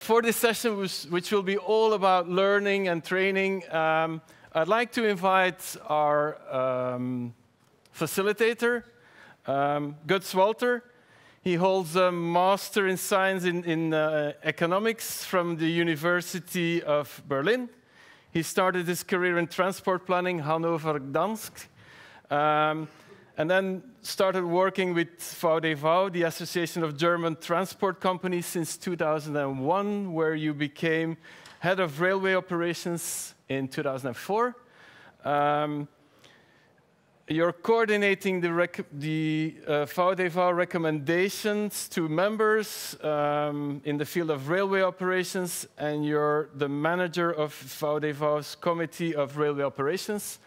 For this session, which will be all about learning and training, I'd like to invite our facilitator, Guts Walter. He holds a Master in Science in Economics from the University of Berlin. He started his career in transport planning, Hannover Gdansk, and then started working with VDV, the Association of German Transport Companies, since 2001, where you became head of railway operations in 2004. You're coordinating the VDV recommendations to members in the field of railway operations, and you're the manager of VDV's Committee of Railway Operations.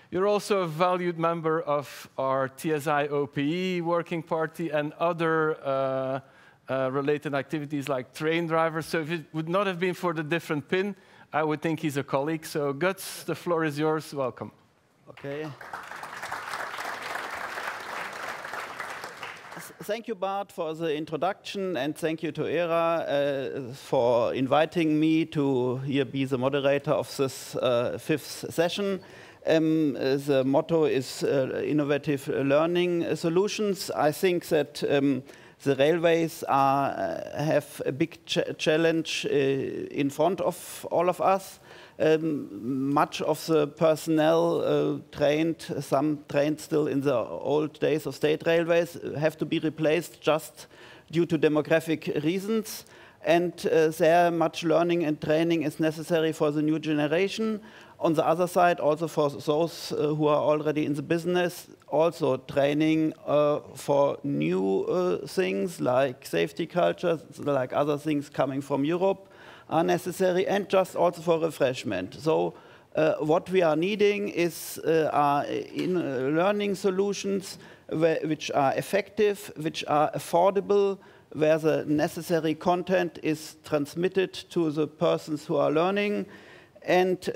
You're also a valued member of our TSI OPE working party and other related activities like train drivers. So if it would not have been for the different pin, I would think he's a colleague. So Guts, the floor is yours. Welcome. Okay. Thank you, Bart, for the introduction, and thank you to ERA for inviting me to here be the moderator of this fifth session. The motto is innovative learning solutions. I think that the railways have a big challenge in front of all of us. Much of the personnel some trained still in the old days of state railways, have to be replaced just due to demographic reasons. And there much learning and training is necessary for the new generation. On the other side, also for those who are already in the business, also training for new things like safety culture, like other things coming from Europe are necessary, and just also for refreshment. So what we are needing is learning solutions which are effective, which are affordable, where the necessary content is transmitted to the persons who are learning, and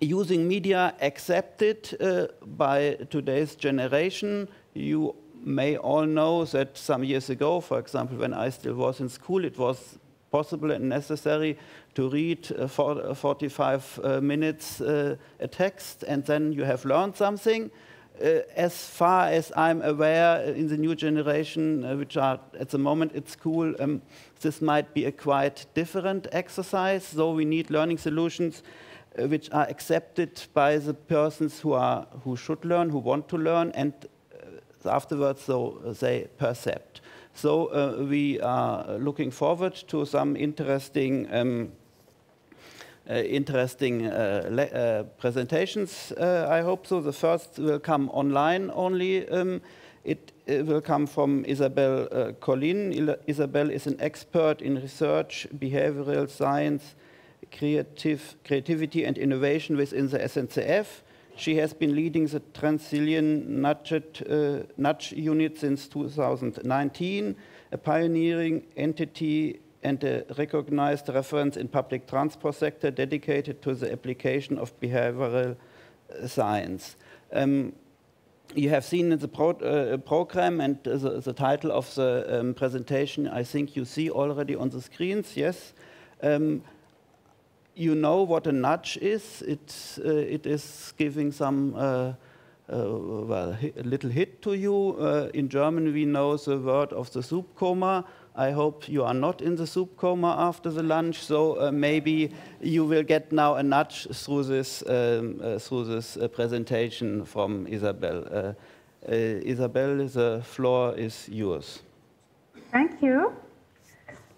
using media accepted by today's generation. You may all know that some years ago, for example, when I still was in school, it was possible and necessary to read 45 minutes a text, and then you have learned something. As far as I'm aware, in the new generation, which are at the moment at school, this might be a quite different exercise. So we need learning solutions which are accepted by the persons who should learn, who want to learn, and afterwards, so they percept. So we are looking forward to some interesting presentations, I hope so. The first will come online only. It will come from Isabelle Collin. Isabelle is an expert in research, behavioral science, creativity and innovation within the SNCF. She has been leading the Transilian Nudge Unit since 2019, a pioneering entity and a recognized reference in public transport sector dedicated to the application of behavioral science. You have seen in the program and the title of the presentation, I think you see already on the screens, yes. You know what a nudge is. It is giving some well, a little hit to you. In German, we know the word of the soup coma. I hope you are not in the soup coma after the lunch, so maybe you will get now a nudge through this presentation from Isabelle. Isabelle, the floor is yours. Thank you.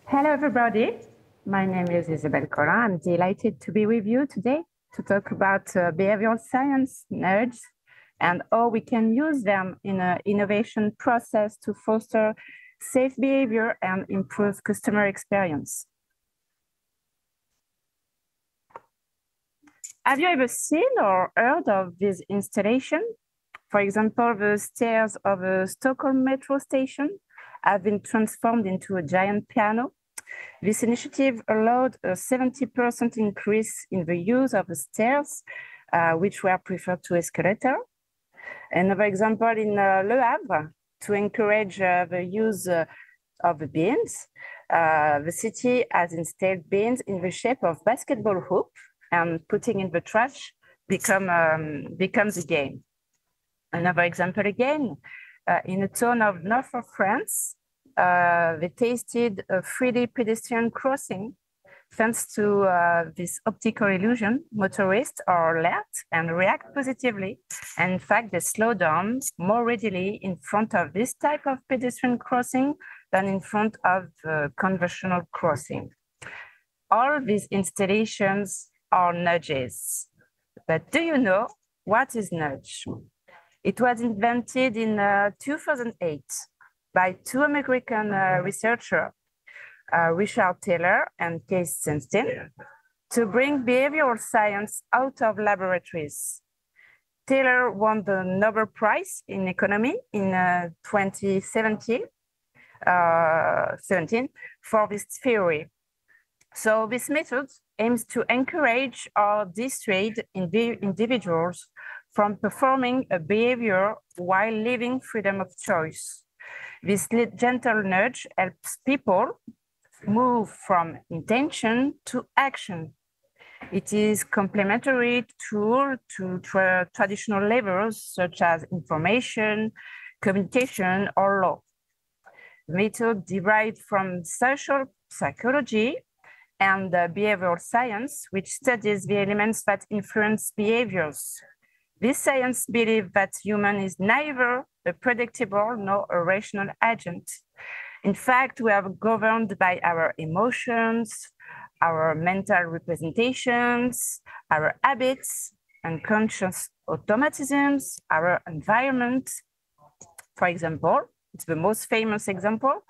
Hello, everybody. My name is Isabelle Collin. I'm delighted to be with you today to talk about behavioral science nerds and how we can use them in an innovation process to foster safe behavior and improve customer experience. Have you ever seen or heard of this installation? For example, the stairs of a Stockholm metro station have been transformed into a giant piano. This initiative allowed a 70% increase in the use of the stairs, which were preferred to escalator. Another example in Le Havre, to encourage the use of the bins, The city has instead bins in the shape of basketball hoop, and putting in the trash becomes a game. Another example again, in a town of north of France, they tasted a 3D pedestrian crossing. Thanks to this optical illusion, motorists are alert and react positively. And in fact, they slow down more readily in front of this type of pedestrian crossing than in front of conventional crossing. All these installations are nudges. But do you know what is nudge? It was invented in 2008 by two American researchers, Richard Taylor and Case Sunstein, to bring behavioral science out of laboratories. Taylor won the Nobel Prize in Economy in 2017 for this theory. So this method aims to encourage or dissuade individuals from performing a behavior while leaving freedom of choice. This gentle nudge helps people move from intention to action. It is complementary tool to traditional levels such as information, communication, or law. The method derived from social psychology and behavioral science, which studies the elements that influence behaviors. This science believes that human is neither a predictable nor a rational agent. In fact, we are governed by our emotions, our mental representations, our habits, unconscious automatisms, our environment. For example, it's the most famous example,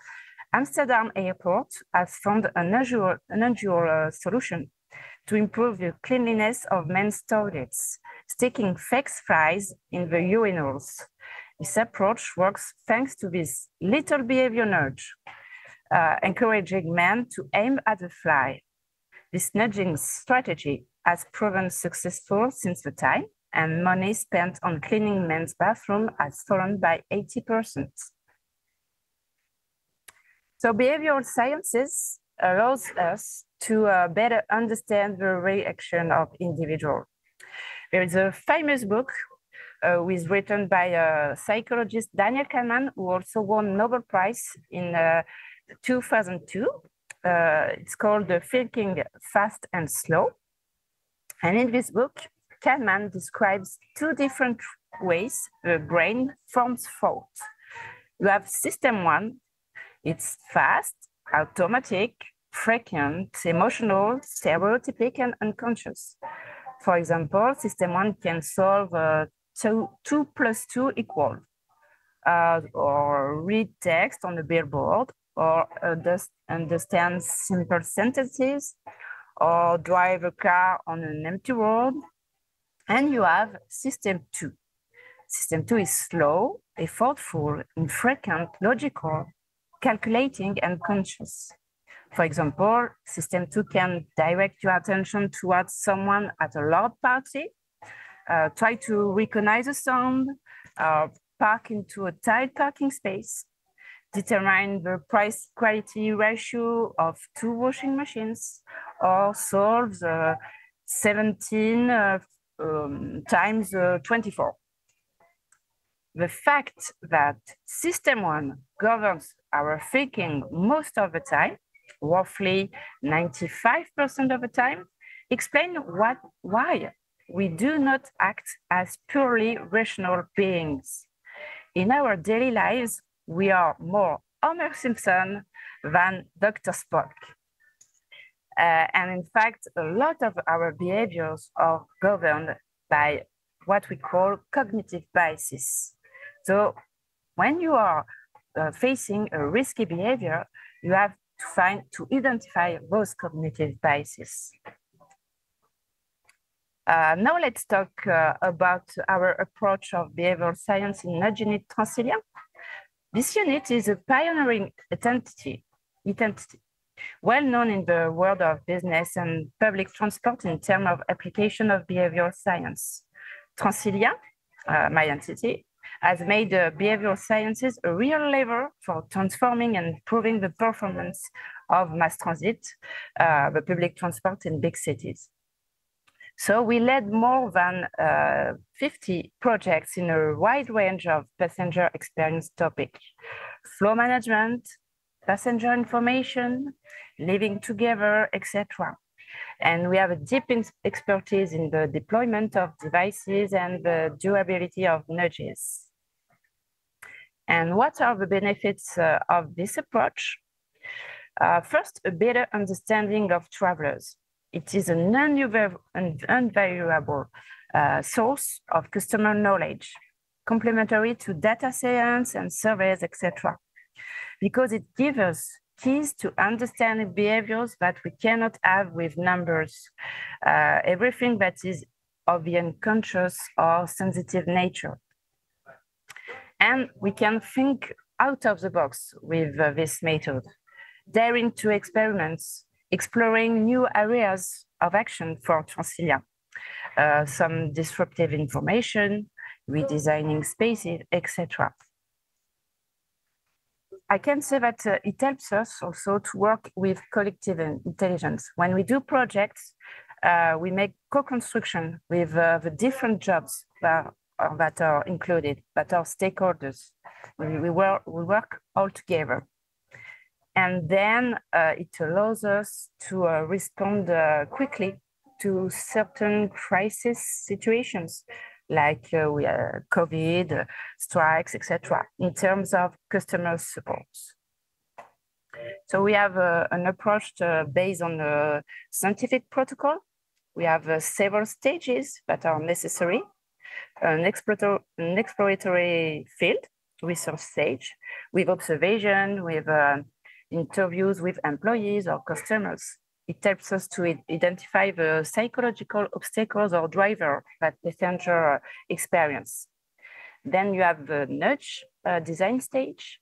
Amsterdam Airport has found an unusual solution to improve the cleanliness of men's toilets, sticking fake flies in the urinals. This approach works thanks to this little behavior nudge, encouraging men to aim at the fly. This nudging strategy has proven successful since the time, and money spent on cleaning men's bathroom has fallen by 80%. So behavioral sciences allows us to better understand the reaction of individuals. There is a famous book was written by psychologist Daniel Kahneman, who also won Nobel Prize in 2002. It's called Thinking Fast and Slow. And in this book, Kahneman describes two different ways the brain forms thought. You have system one, it's fast, automatic, frequent, emotional, stereotypic, and unconscious. For example, system one can solve 2 + 2 equal, or read text on a billboard, or understand simple sentences, or drive a car on an empty road. And you have system two. System two is slow, effortful, infrequent, logical, calculating, and conscious. For example, system two can direct your attention towards someone at a loud party, try to recognize a sound, park into a tight parking space, determine the price-quality ratio of 2 washing machines, or solve 17 times 24. The fact that system one governs our thinking most of the time, roughly 95% of the time, explains why we do not act as purely rational beings. In our daily lives, we are more Homer Simpson than Dr. Spock. And in fact, a lot of our behaviors are governed by what we call cognitive biases. So when you are facing a risky behavior, you have to identify those cognitive biases. Now let's talk about our approach of behavioral science in Nudge Unit Transilia. This unit is a pioneering entity, well known in the world of business and public transport in terms of application of behavioral science. Transilia, my entity, has made behavioral sciences a real lever for transforming and improving the performance of mass transit, the public transport in big cities. So we led more than 50 projects in a wide range of passenger experience topics: flow management, passenger information, living together, etc. And we have a deep expertise in the deployment of devices and the durability of nudges. And what are the benefits of this approach? First, a better understanding of travelers. It is an invaluable source of customer knowledge, complementary to data science and surveys, etc., because it gives us keys to understanding behaviors that we cannot have with numbers, everything that is of the unconscious or sensitive nature. And we can think out of the box with this method, daring to experiments, exploring new areas of action for Transilia, some disruptive information, redesigning spaces, etc. I can say that it helps us also to work with collective intelligence. When we do projects, we make co-construction with the different jobs that are included, that are stakeholders. We work all together. And then it allows us to respond quickly to certain crisis situations, like COVID, strikes, etc., in terms of customer support. So we have an approach based on a scientific protocol. We have several stages that are necessary: an exploratory field, research stage, with observation, with interviews with employees or customers. It helps us to identify the psychological obstacles or driver that passenger experience. Then you have the nudge design stage,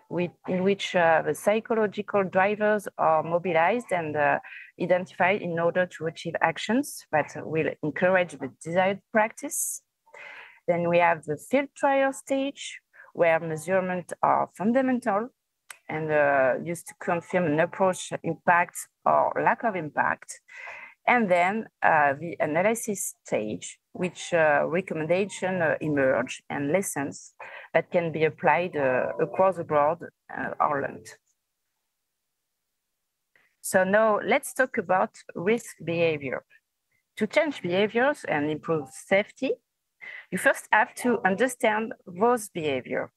in which the psychological drivers are mobilized and identified in order to achieve actions that will encourage the desired practice. Then we have the field trial stage, where measurements are fundamental and used to confirm an approach impact or lack of impact. And then the analysis stage, which recommendations emerge and lessons that can be applied across the board or learned. So now let's talk about risk behavior. To change behaviors and improve safety, you first have to understand those behaviors.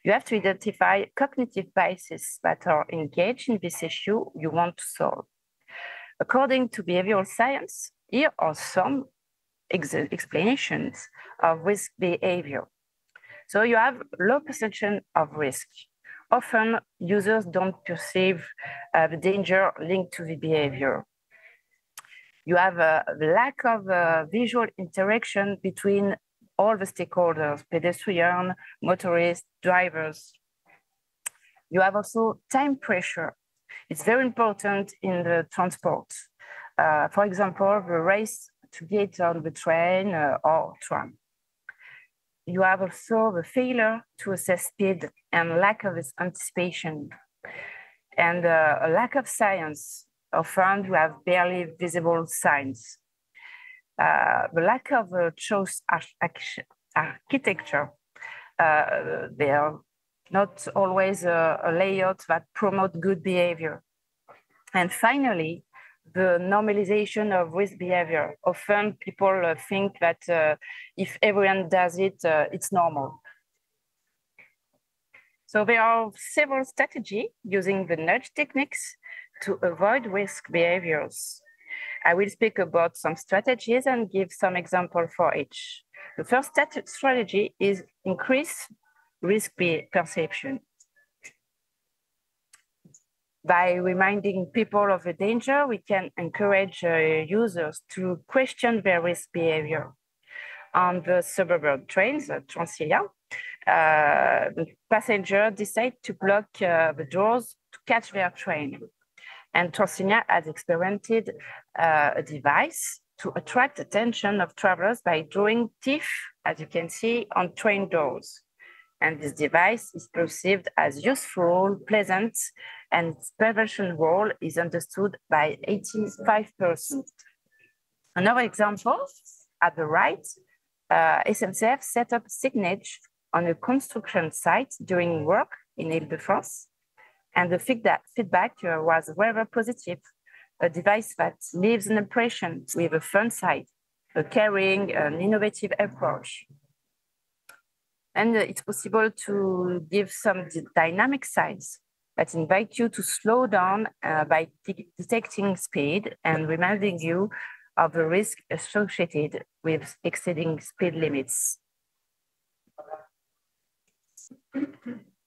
You have to identify cognitive biases that are engaged in this issue you want to solve. According to behavioral science, here are some explanations of risk behavior. So you have low perception of risk. Often users don't perceive the danger linked to the behavior. You have a lack of visual interaction between all the stakeholders: pedestrian, motorists, drivers. You have also time pressure. It's very important in the transport. For example, the race to get on the train or tram. You have also the failure to assess speed and lack of anticipation. And a lack of science. Often you have barely visible signs. The lack of choice architecture. They are not always a layout that promote good behavior. And finally, the normalization of risk behavior. Often people think that if everyone does it, it's normal. So there are several strategies using the nudge techniques to avoid risk behaviors. I will speak about some strategies and give some examples for each. The first strategy is increase risk perception. By reminding people of the danger, we can encourage users to question their risk behavior. On the suburban trains, Transilia, the passenger decide to block the doors to catch their train. And Transilia has experimented a device to attract attention of travelers by drawing teeth as you can see, on train doors. And this device is perceived as useful, pleasant, and its prevention role is understood by 85%. Another example, at the right, SNCF set up signage on a construction site during work in Ile-de-France, and the feedback was very positive. A device that leaves an impression with a fun side, a caring, an innovative approach. And it's possible to give some dynamic signs that invite you to slow down by detecting speed and reminding you of the risk associated with exceeding speed limits.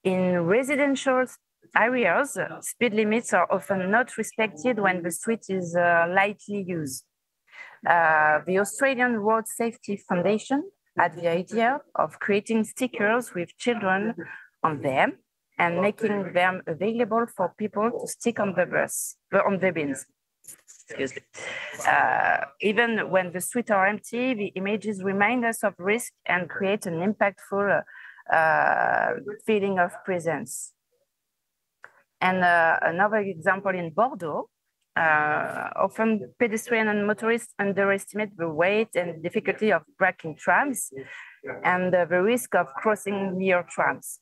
In residential areas, speed limits are often not respected when the street is lightly used. The Australian Road Safety Foundation had the idea of creating stickers with children on them and making them available for people to stick on the bins. Excuse me. Even when the streets are empty, the images remind us of risk and create an impactful feeling of presence. And another example in Bordeaux, often pedestrians and motorists underestimate the weight and difficulty of braking trams and the risk of crossing near trams.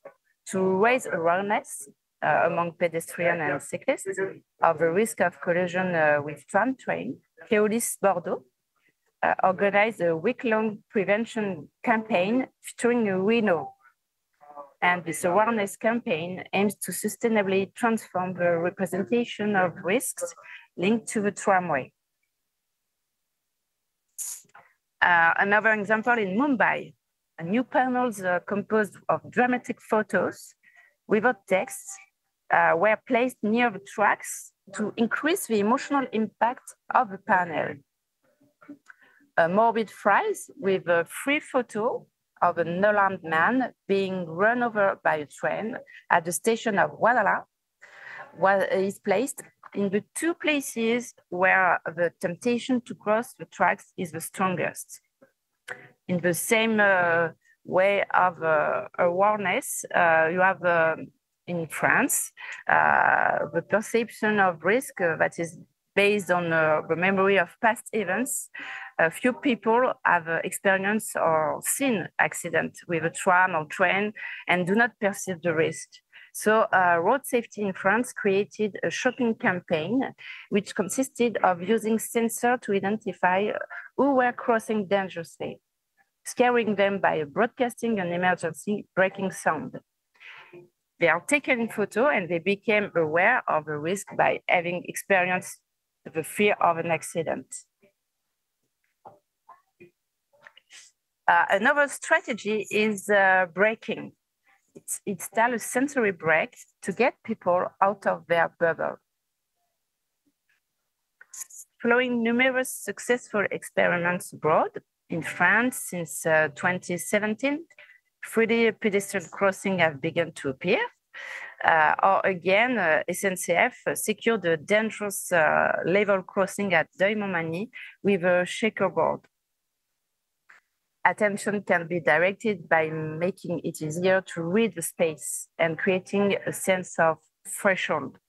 To raise awareness among pedestrians and cyclists of the risk of collision with tram train, Keolis Bordeaux organized a week-long prevention campaign featuring a rhino. And this awareness campaign aims to sustainably transform the representation of risks linked to the tramway. Another example in Mumbai, new panels composed of dramatic photos without text were placed near the tracks to increase the emotional impact of the panel. A morbid phrase with a free photo of an unarmed man being run over by a train at the station of Wadala is placed in the two places where the temptation to cross the tracks is the strongest. In the same way of awareness, you have in France the perception of risk that is based on the memory of past events. A few people have experienced or seen accidents with a tram or train and do not perceive the risk. So Road Safety in France created a shopping campaign, which consisted of using sensors to identify who were crossing dangerously, scaring them by broadcasting an emergency braking sound. They are taken in photo and they became aware of the risk by having experienced the fear of an accident. Another strategy is braking. It's still a sensory break to get people out of their bubble. Following numerous successful experiments abroad, in France since 2017, 3D pedestrian crossing have begun to appear. Or again, SNCF secured a dangerous level crossing at Deuil-Montmagny with a checkerboard. Attention can be directed by making it easier to read the space and creating a sense of threshold.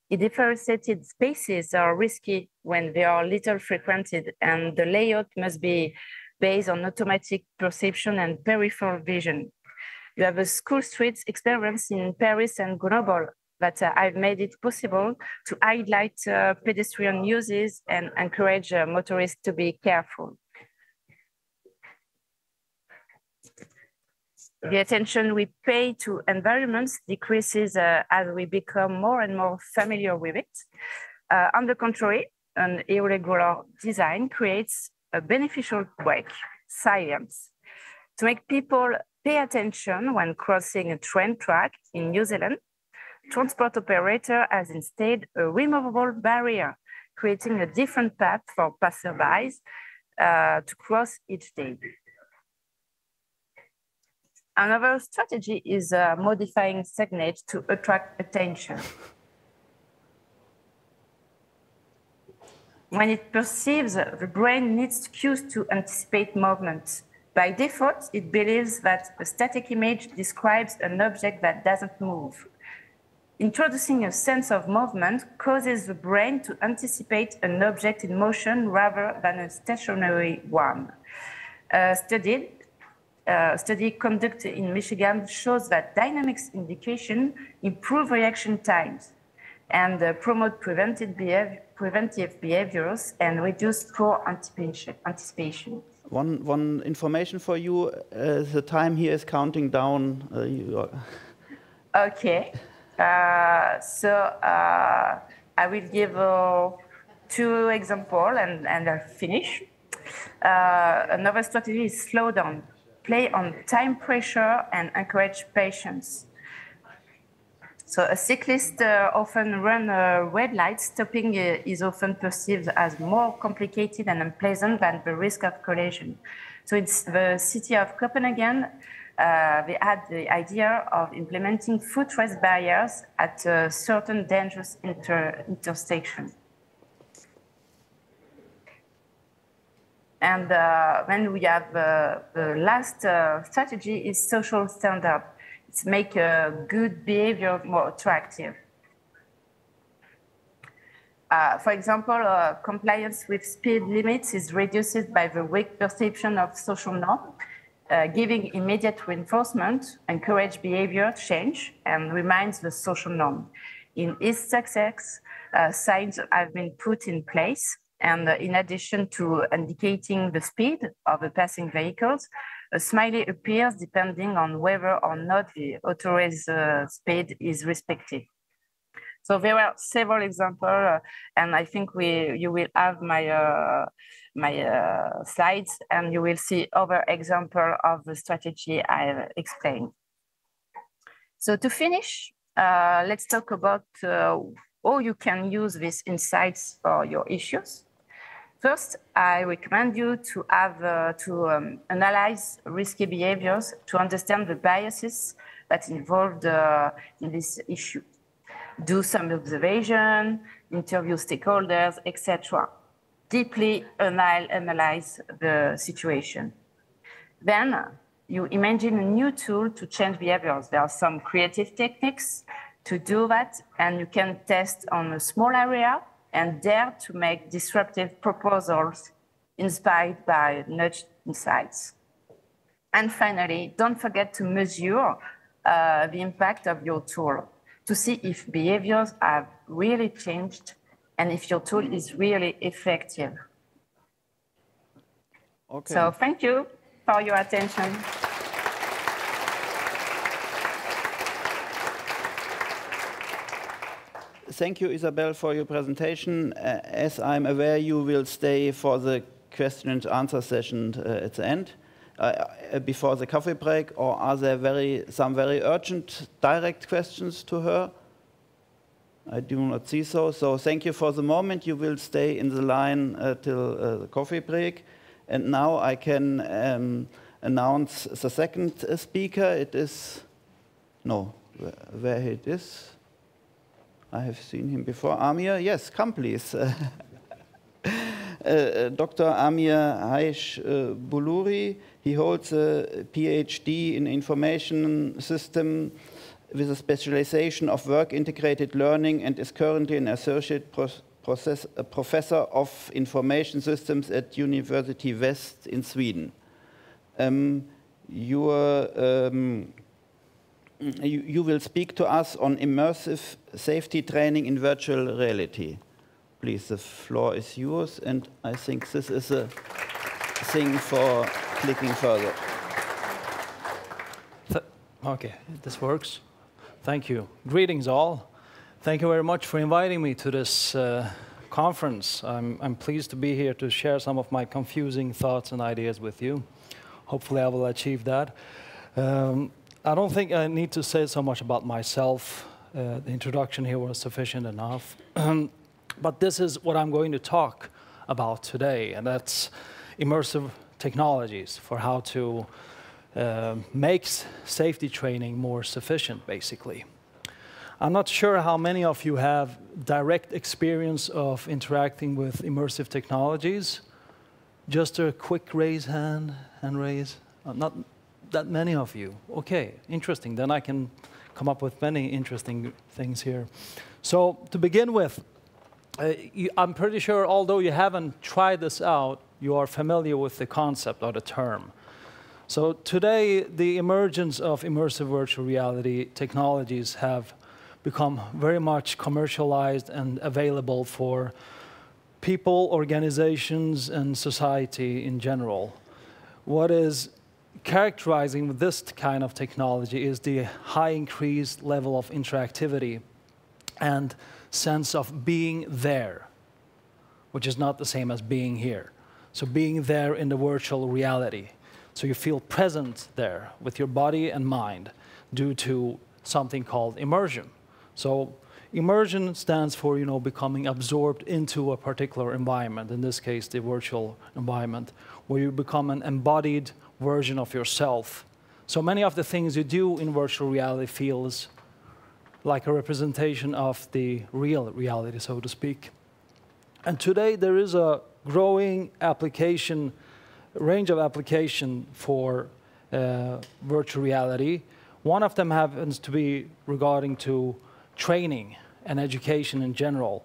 Differentiated spaces are risky when they are little frequented, and the layout must be based on automatic perception and peripheral vision. You have a school streets experience in Paris and Grenoble that I've made it possible to highlight pedestrian uses and encourage motorists to be careful. The attention we pay to environments decreases as we become more and more familiar with it. On the contrary, an irregular design creates a beneficial break, silence. To make people pay attention when crossing a train track in New Zealand, transport operator has instead a removable barrier, creating a different path for passersby to cross each day. Another strategy is modifying signage to attract attention. When it perceives, the brain needs cues to anticipate movements, By default, it believes that a static image describes an object that doesn't move. Introducing a sense of movement causes the brain to anticipate an object in motion rather than a stationary one. A study conducted in Michigan shows that dynamics indication improve reaction times and promote preventive behaviors and reduce poor anticipation. One information for you, the time here is counting down. Okay. I will give 2 examples and I'll finish. Another strategy is slow down, play on time pressure and encourage patience. So a cyclist often runs red lights. Stopping is often perceived as more complicated and unpleasant than the risk of collision. So in the city of Copenhagen, they had the idea of implementing footrest barriers at a certain dangerous intersection. And then we have the last strategy is social standard. It's make good behavior more attractive. For example, compliance with speed limits is reduced by the weak perception of social norm. Giving immediate reinforcement encourages behavior change and reminds the social norm. In its success, signs have been put in place, and in addition to indicating the speed of the passing vehicles, a smiley appears depending on whether or not the authorized speed is respected. So there are several examples, and I think you will have my slides, and you will see other examples of the strategy I explained. So to finish, let's talk about how you can use these insights for your issues. First, I recommend you to analyze risky behaviors to understand the biases that involved in this issue. Do some observation, interview stakeholders, etc. Deeply analyze the situation. Then you imagine a new tool to change behaviors. There are some creative techniques to do that, and you can test on a small area and dare to make disruptive proposals inspired by nudge insights. And finally, don't forget to measure the impact of your tool to see if behaviors have really changed and if your tool is really effective. Okay. So thank you for your attention. Thank you, Isabelle, for your presentation. As I'm aware, you will stay for the question and answer session at the end, before the coffee break, or are there some very urgent direct questions to her? I do not see so. So thank you for the moment. You will stay in the line till the coffee break. And now I can announce the second speaker. It is, no, where it is. I have seen him before. Amir, yes, come please. Dr. Amir Haish Buluri. He holds a PhD in information system with a specialization of work-integrated learning and is currently an associate professor of information systems at University West in Sweden. You will speak to us on immersive safety training in virtual reality. Please, the floor is yours, and I think this is a thing for clicking further. Okay, this works. Thank you. Greetings all. Thank you very much for inviting me to this conference. I'm pleased to be here to share some of my confusing thoughts and ideas with you. Hopefully I will achieve that. I don't think I need to say so much about myself. The introduction here was sufficient enough. But this is what I'm going to talk about today, and that's immersive technologies for how to make safety training more sufficient, basically. I'm not sure how many of you have direct experience of interacting with immersive technologies. Just a quick hand raise. Not that many of you. Okay, interesting. Then I can come up with many interesting things here. So to begin with, I'm pretty sure, although you haven't tried this out, you are familiar with the concept or the term. So today, the emergence of immersive virtual reality technologies have become very much commercialized and available for people, organizations, and society in general. What is characterizing this kind of technology is the high increased level of interactivity and sense of being there, which is not the same as being here. So being there in the virtual reality. So you feel present there with your body and mind due to something called immersion. So immersion stands for, becoming absorbed into a particular environment, in this case, the virtual environment, where you become an embodied version of yourself. So many of the things you do in virtual reality feels like a representation of the real reality, so to speak. And today there is a growing range of application for virtual reality. One of them happens to be regarding to training and education in general.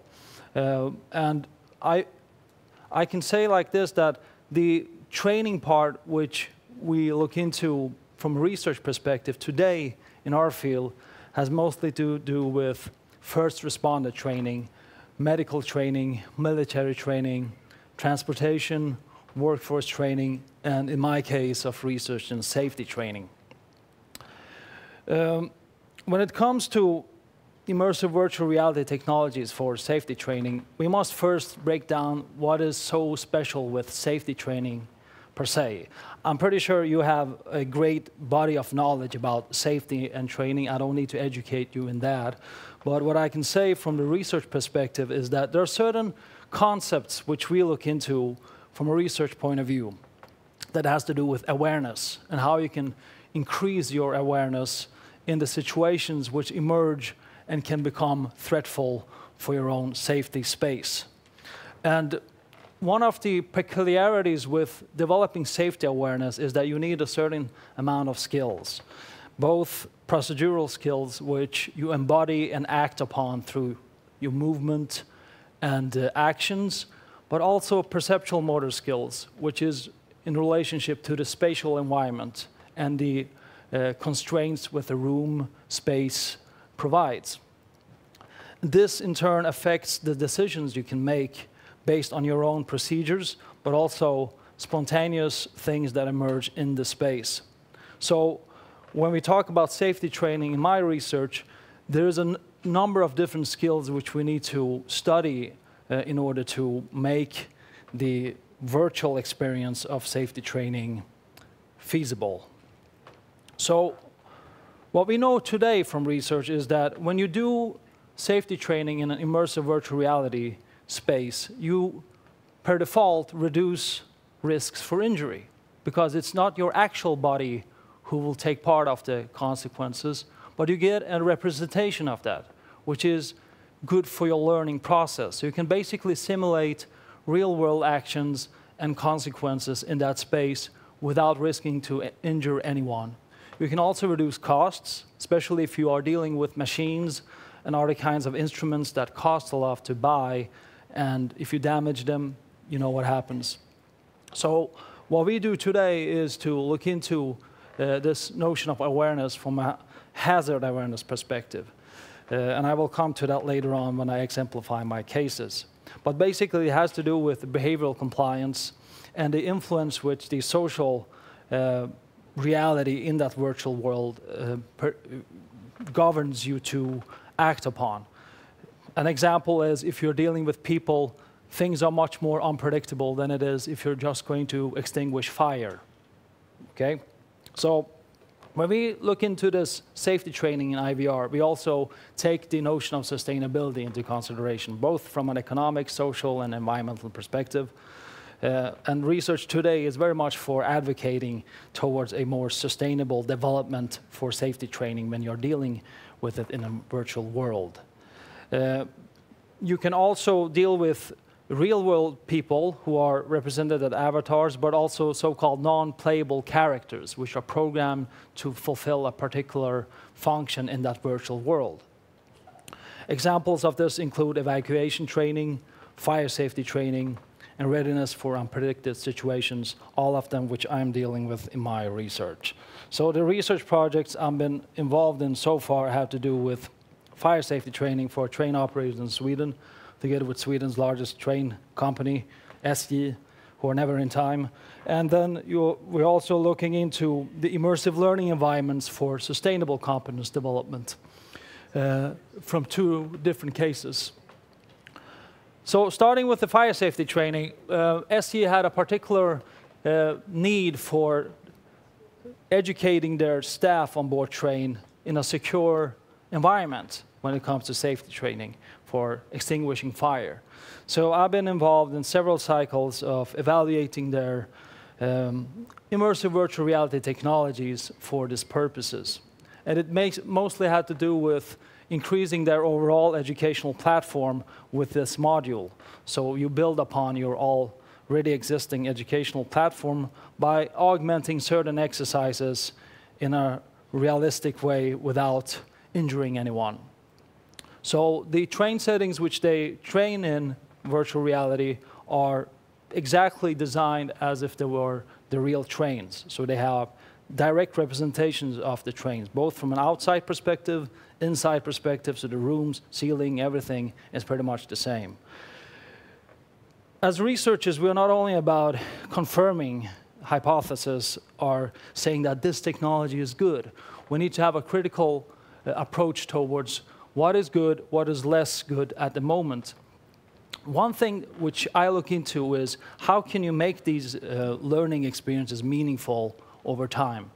And I can say like this, that the training part, which we look into from a research perspective today in our field, has mostly to do with first responder training, medical training, military training, transportation, workforce training, and in my case of research and safety training. When it comes to immersive virtual reality technologies for safety training, we must first break down what is so special with safety training per se. I'm pretty sure you have a great body of knowledge about safety and training. I don't need to educate you in that. But what I can say from the research perspective is that there are certain concepts which we look into from a research point of view that has to do with awareness and how you can increase your awareness in the situations which emerge and can become threatful for your own safety space. And one of the peculiarities with developing safety awareness is that you need a certain amount of skills, both procedural skills, which you embody and act upon through your movement and actions, but also perceptual motor skills, which is in relationship to the spatial environment and the constraints with the room, space provides. This, in turn, affects the decisions you can make based on your own procedures, but also spontaneous things that emerge in the space. So when we talk about safety training in my research, there is a number of different skills which we need to study in order to make the virtual experience of safety training feasible. So what we know today from research is that when you do safety training in an immersive virtual reality space, you, per default, reduce risks for injury, because it's not your actual body who will take part of the consequences, but you get a representation of that, which is good for your learning process. So you can basically simulate real-world actions and consequences in that space without risking to injure anyone. You can also reduce costs, especially if you are dealing with machines and other kinds of instruments that cost a lot to buy, and if you damage them, you know what happens. So what we do today is to look into this notion of awareness from a hazard awareness perspective. And I will come to that later on when I exemplify my cases. But basically it has to do with behavioral compliance and the influence which the social reality in that virtual world governs you to act upon. An example is if you're dealing with people, things are much more unpredictable than it is if you're just going to extinguish fire. Okay? So when we look into this safety training in IVR, we also take the notion of sustainability into consideration, both from an economic, social, and environmental perspective. And research today is very much for advocating towards a more sustainable development for safety training when you're dealing with it in a virtual world. You can also deal with real-world people who are represented as avatars, but also so-called non-playable characters, which are programmed to fulfill a particular function in that virtual world. Examples of this include evacuation training, fire safety training, and readiness for unpredicted situations, all of them which I'm dealing with in my research. So the research projects I've been involved in so far have to do with fire safety training for train operators in Sweden, together with Sweden's largest train company, SJ, who are never in time. And then we're also looking into the immersive learning environments for sustainable competence development from 2 different cases. So starting with the fire safety training, SJ had a particular need for educating their staff on board train in a secure environment when it comes to safety training for extinguishing fire. So I've been involved in several cycles of evaluating their immersive virtual reality technologies for these purposes. And it mostly had to do with increasing their overall educational platform with this module. So you build upon your already existing educational platform by augmenting certain exercises in a realistic way without injuring anyone. So the train settings which they train in virtual reality are exactly designed as if they were the real trains. So they have direct representations of the trains, both from an outside perspective, inside perspective, so the rooms, ceiling, everything is pretty much the same. As researchers, we're not only about confirming hypotheses or saying that this technology is good. We need to have a critical approach towards what is good, what is less good at the moment. One thing which I look into is how can you make these learning experiences meaningful over time,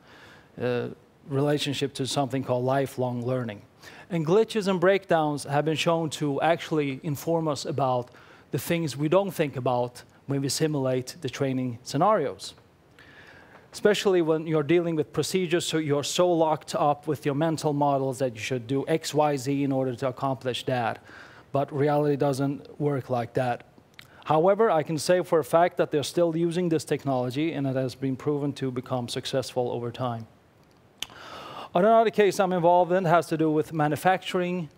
relationship to something called lifelong learning. And glitches and breakdowns have been shown to actually inform us about the things we don't think about when we simulate the training scenarios. Especially when you're dealing with procedures, so you're so locked up with your mental models that you should do X, Y, Z in order to accomplish that. But reality doesn't work like that. However, I can say for a fact that they're still using this technology, and it has been proven to become successful over time. Another case I'm involved in has to do with manufacturing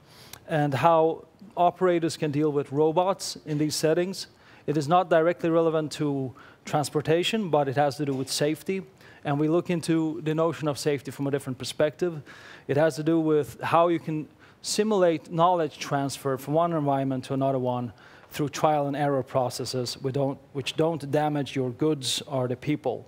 and how operators can deal with robots in these settings. It is not directly relevant to transportation, but it has to do with safety. And we look into the notion of safety from a different perspective. It has to do with how you can simulate knowledge transfer from one environment to another one through trial and error processes which don't damage your goods or the people.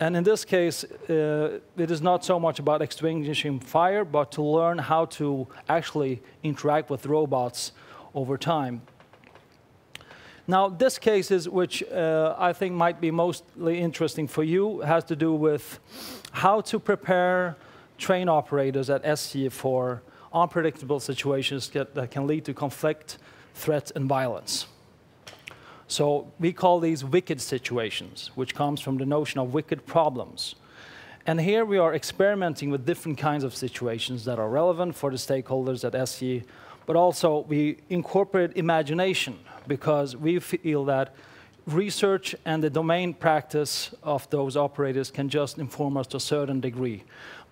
And in this case, it is not so much about extinguishing fire, but to learn how to actually interact with robots over time. Now, this case, which I think might be mostly interesting for you, has to do with how to prepare train operators at SJ for unpredictable situations that can lead to conflict, threat, and violence. So we call these wicked situations, which comes from the notion of wicked problems. And here we are experimenting with different kinds of situations that are relevant for the stakeholders at SJ, but also we incorporate imagination because we feel that research and the domain practice of those operators can just inform us to a certain degree.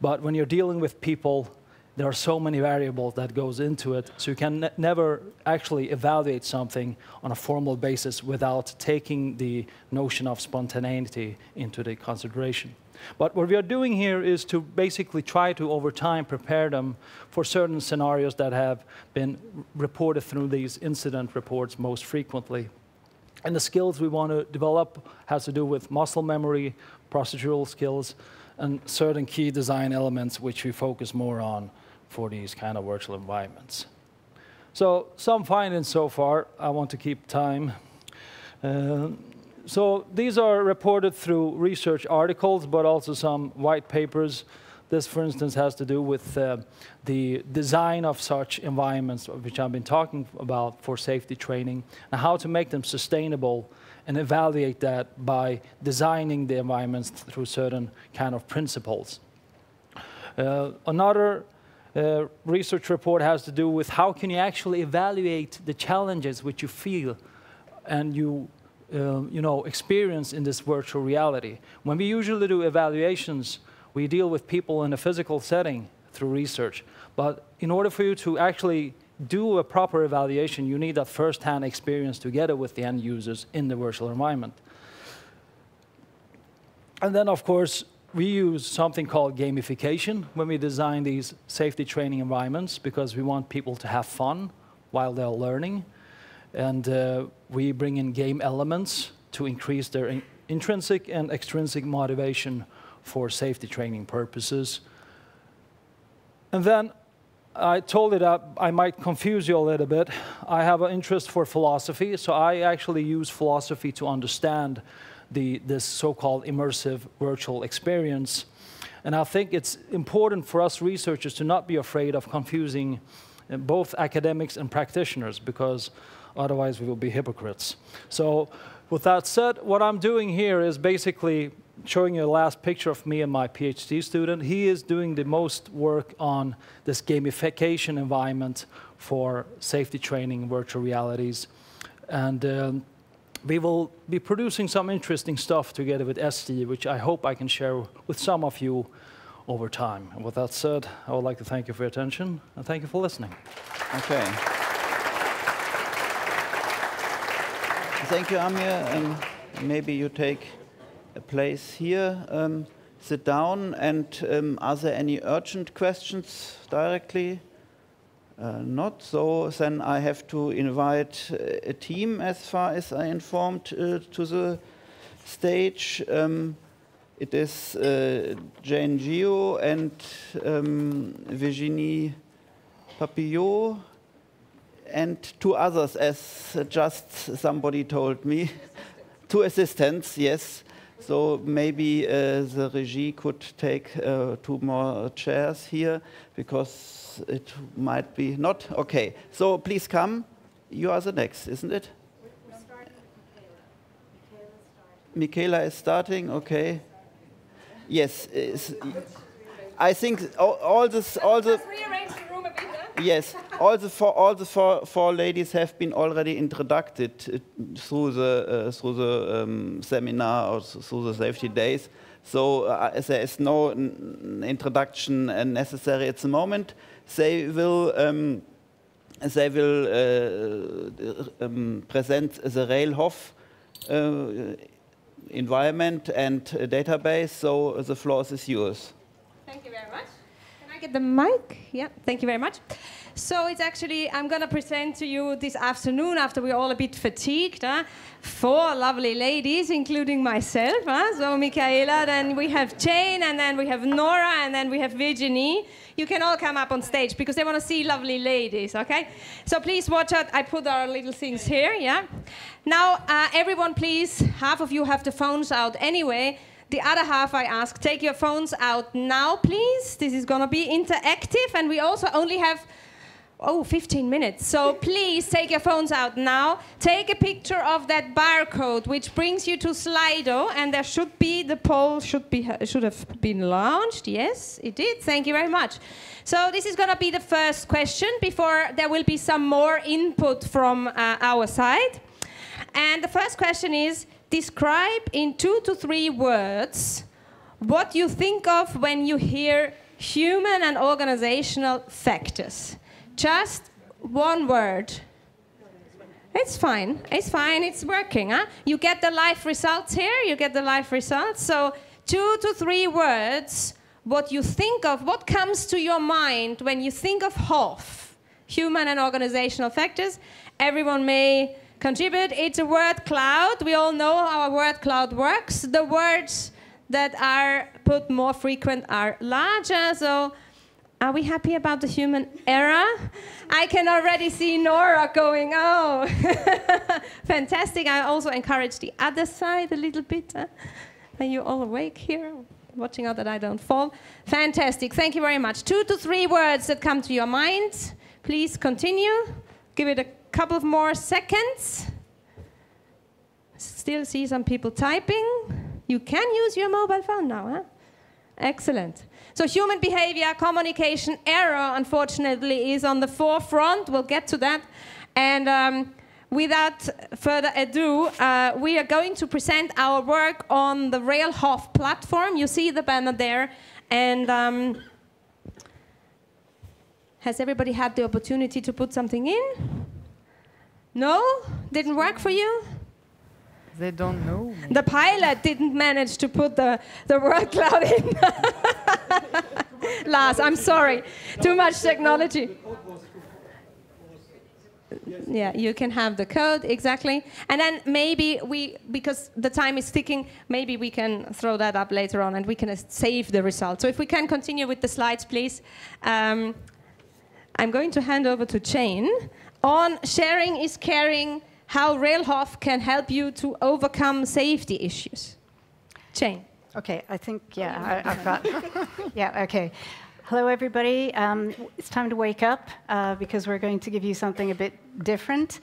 But when you're dealing with people, there are so many variables that goes into it, so you can never actually evaluate something on a formal basis without taking the notion of spontaneity into the consideration. But what we are doing here is to basically try to, over time, prepare them for certain scenarios that have been reported through these incident reports most frequently. And the skills we want to develop has to do with muscle memory, procedural skills, and certain key design elements which we focus more on for these kind of virtual environments. So some findings so far. I want to keep time. So these are reported through research articles, but also some white papers. This, for instance, has to do with the design of such environments, which I've been talking about for safety training, and how to make them sustainable and evaluate that by designing the environments through certain kind of principles. Another research report has to do with how can you actually evaluate the challenges which you feel and you experience in this virtual reality. When we usually do evaluations, we deal with people in a physical setting through research. But in order for you to actually do a proper evaluation, you need that first-hand experience together with the end users in the virtual environment. And then, of course, we use something called gamification when we design these safety training environments, because we want people to have fun while they're learning. And we bring in game elements to increase their intrinsic and extrinsic motivation for safety training purposes. And then I told you that I might confuse you a little bit. I have an interest for philosophy, so I actually use philosophy to understand this so-called immersive virtual experience. And I think it's important for us researchers to not be afraid of confusing both academics and practitioners, because otherwise we will be hypocrites. So with that said, what I'm doing here is basically showing you the last picture of me and my PhD student. He is doing the most work on this gamification environment for safety training, virtual realities. And we will be producing some interesting stuff together with SD, which I hope I can share with some of you over time. And with that said, I would like to thank you for your attention, and thank you for listening. Okay. Thank you, Amir. Maybe you take a place here, sit down, and are there any urgent questions directly? Not, so then I have to invite a team, as far as I informed, to the stage. It is Jane Gio and Virginie Papillot, and two others, as just somebody told me. Two assistants, yes. So maybe the regie could take 2 more chairs here, because it might be not. Okay, so please come. You are the next, isn't it? We're starting with Michaela. Michaela is starting, okay. Yes, I think all the Rearrange the room a bit, huh? yes, all the four ladies have been already introduced through the seminar or through the safety days. So there is no introduction necessary at the moment. They will present the Railhof environment and database. So the floor is yours. Thank you very much. Can I get the mic? Yeah, thank you very much. So it's actually, I'm going to present to you this afternoon, after we're all a bit fatigued, 4 lovely ladies, including myself. So Michaela, then we have Jane, and then we have Nora, and then we have Virginie. You can all come up on stage, because they want to see lovely ladies, okay? So please watch out. I put our little things here, yeah? Now, everyone, please, half of you have the phones out anyway. The other half, I ask, take your phones out now, please. This is going to be interactive, and we also only have 15 minutes. So please take your phones out now. Take a picture of that barcode, which brings you to Slido, and there should be, the poll should have been launched. Yes, it did. Thank you very much. So this is going to be the first question, before there will be some more input from our side. And the first question is, describe in 2 to 3 words what you think of when you hear human and organizational factors. Just 1 word. It's fine. It's fine. It's working. Huh? You get the live results here. You get the live results. So 2 to 3 words, what you think of, what comes to your mind when you think of HOF, human and organizational factors. Everyone may contribute. It's a word cloud. We all know how a word cloud works. The words that are put more frequent are larger. So are we happy about the human era? I can already see Nora going, oh, fantastic. I also encourage the other side a little bit. Are you all awake here? Watching out that I don't fall. Fantastic. Thank you very much. 2 to 3 words that come to your mind. Please continue. Give it a couple of more seconds. Still see some people typing. You can use your mobile phone now, huh? Excellent. So human behavior, communication, error, unfortunately, is on the forefront. We'll get to that. And without further ado, we are going to present our work on the RailHof platform. You see the banner there. And has everybody had the opportunity to put something in? No? Didn't work for you? They don't know. The pilot didn't manage to put the word cloud in. Lars, I'm sorry. Too much technology. Yeah, you can have the code, exactly. And then maybe because the time is ticking, maybe we can throw that up later on and we can save the result. So if we can continue with the slides, please. I'm going to hand over to Jane on sharing is caring, how RailHof can help you to overcome safety issues. Jane. Okay, I think, yeah, I've got, yeah, okay. Hello, everybody. It's time to wake up because we're going to give you something a bit different.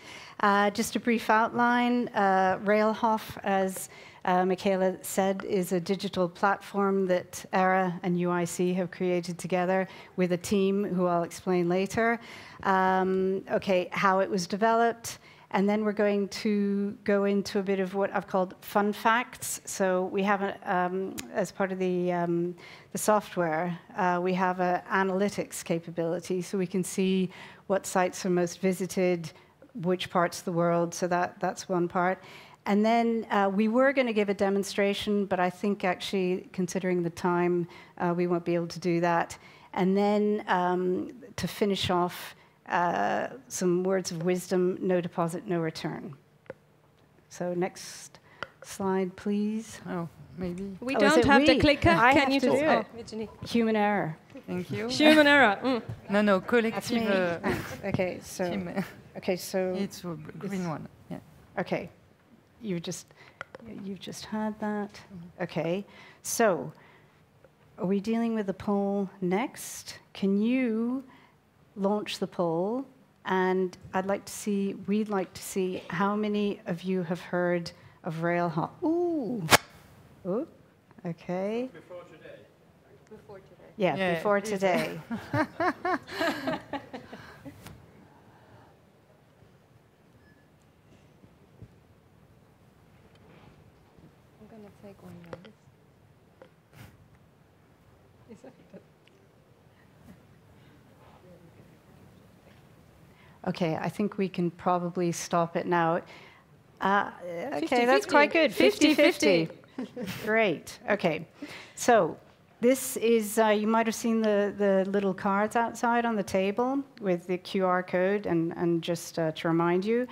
Just a brief outline. RailHof, as Michaela said, is a digital platform that ERA and UIC have created together with a team who I'll explain later. Okay, how it was developed. And then we're going to go into a bit of what I've called fun facts. So we have, as part of the software, we have an analytics capability, so we can see what sites are most visited, which parts of the world. So that's one part. And then we were going to give a demonstration, but I think actually, considering the time, we won't be able to do that. And then to finish off, some words of wisdom: no deposit, no return. So next slide, please. Oh, maybe. We don't have the clicker. Can you do it? Virginie. Human error. Thank you. Human error. Mm. No, collective. Okay, so Team. okay, so It's a green one. Yeah. okay, you've just had that. Okay, so are we dealing with the poll next? Can you launch the poll? And we'd like to see how many of you have heard of RailHof. Ooh, okay. Before today. Before today. Yeah, before today. I'm gonna take one of this. Okay, I think we can probably stop it now. Okay, 50-50. that's quite good. 50-50. Great. Okay, so this is, you might have seen the little cards outside on the table with the QR code, and just to remind you.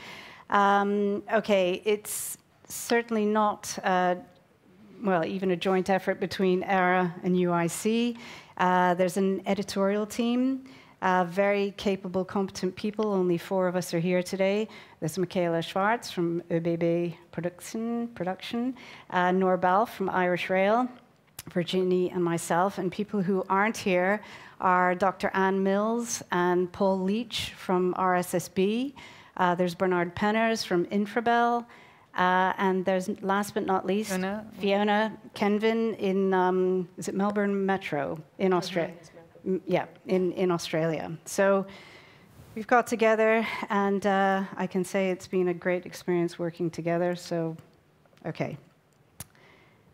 Okay, it's certainly not, well, even a joint effort between ERA and UIC. There's an editorial team. Very capable, competent people. Only 4 of us are here today. There's Michaela Schwartz from ÖBB Production, Noor Bal from Irish Rail, Virginie and myself. And people who aren't here are Dr. Anne Mills and Paul Leach from RSSB. There's Bernard Penners from Infrabel. And there's, last but not least, Fiona Kenvin in, is it Melbourne Metro in Australia? Yeah, in Australia. So we've got together, and I can say it's been a great experience working together. So, okay.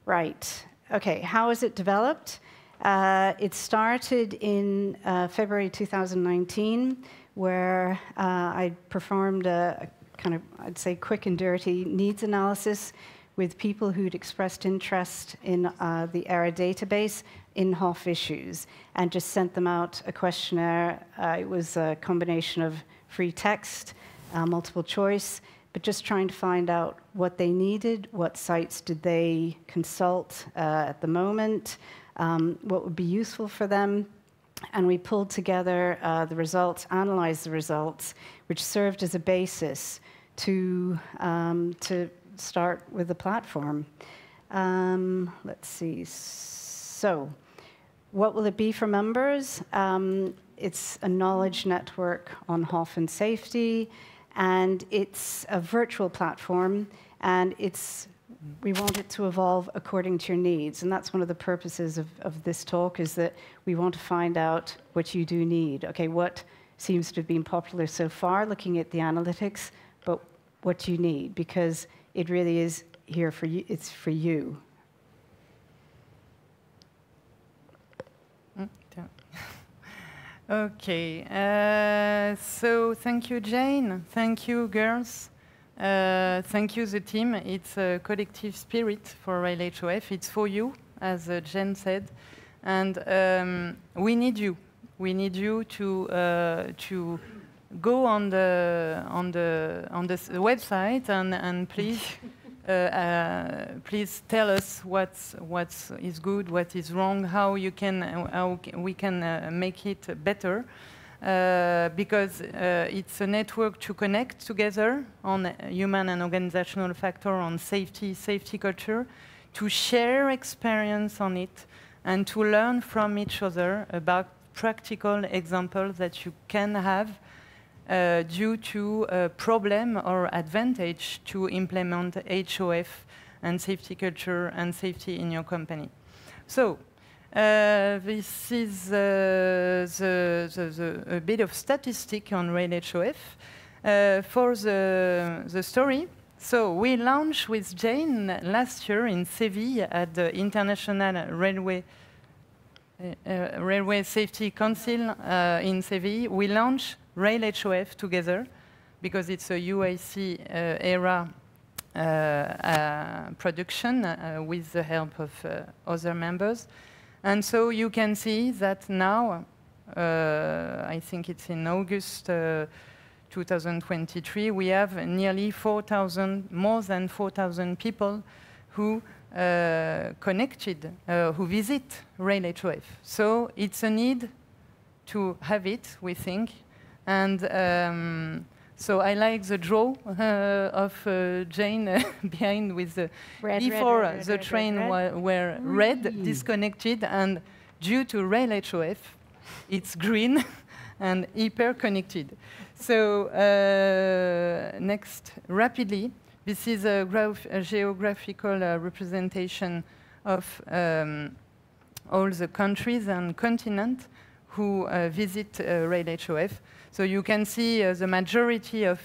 Right. Okay, how is it developed? It started in February 2019, where I performed a kind of, I'd say, quick and dirty needs analysis with people who'd expressed interest in the ERA database in HOF issues, and just sent them out a questionnaire. It was a combination of free text, multiple choice, but just trying to find out what they needed, what sites did they consult at the moment, what would be useful for them. And we pulled together the results, analyzed the results, which served as a basis to start with the platform. Let's see. So, what will it be for members? It's a knowledge network on HOF and safety, and it's a virtual platform, and we want it to evolve according to your needs. And that's one of the purposes of this talk, is that we want to find out what you do need. Okay, what seems to have been popular so far, looking at the analytics, but what you need, because it really is here for you. It's for you. Okay, so thank you, Jane. Thank you, girls. Thank you, the team. It's a collective spirit for Rail HOF. It's for you, as Jane said, and we need you. We need you to go on the website and please. Please tell us what is good, what is wrong, how we can make it better, because it's a network to connect together on human and organizational factor, on safety culture, to share experience on it, and to learn from each other about practical examples that you can have due to a problem or advantage to implement HOF and safety culture and safety in your company. So this is a bit of statistic on Rail HOF. For the story, so we launched with Jane last year in Seville at the International Railway Safety Council in Seville. We launched Rail HOF together, because it's a UAC era production with the help of other members. And so you can see that now, I think it's in August 2023, we have nearly 4,000, more than 4,000 people who connected, who visit Rail HOF. So it's a need to have it, we think. And so I like the draw of Jane behind with the before the train were red, disconnected, and due to Rail HOF, it's green and hyper connected. So next, rapidly, this is a geographical representation of all the countries and continents who visit Rail HOF. So you can see the majority of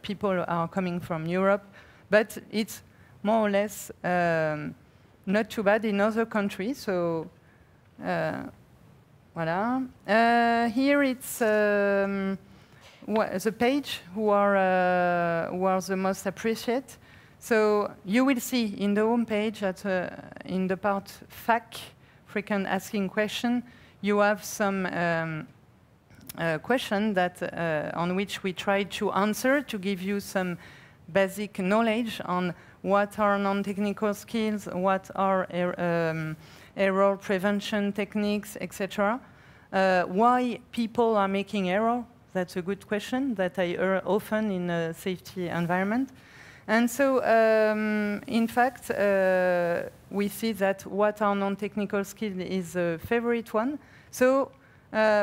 people are coming from Europe, but it's more or less not too bad in other countries. So voilà. Here it's the page who are the most appreciated. So you will see in the home page in the part FAQ, frequent asking question, you have some question that on which we try to answer to give you some basic knowledge on what are non-technical skills, what are error prevention techniques, etc. Why people are making error? That's a good question that I hear often in a safety environment. And so, in fact, we see that what are non-technical skills is a favorite one. So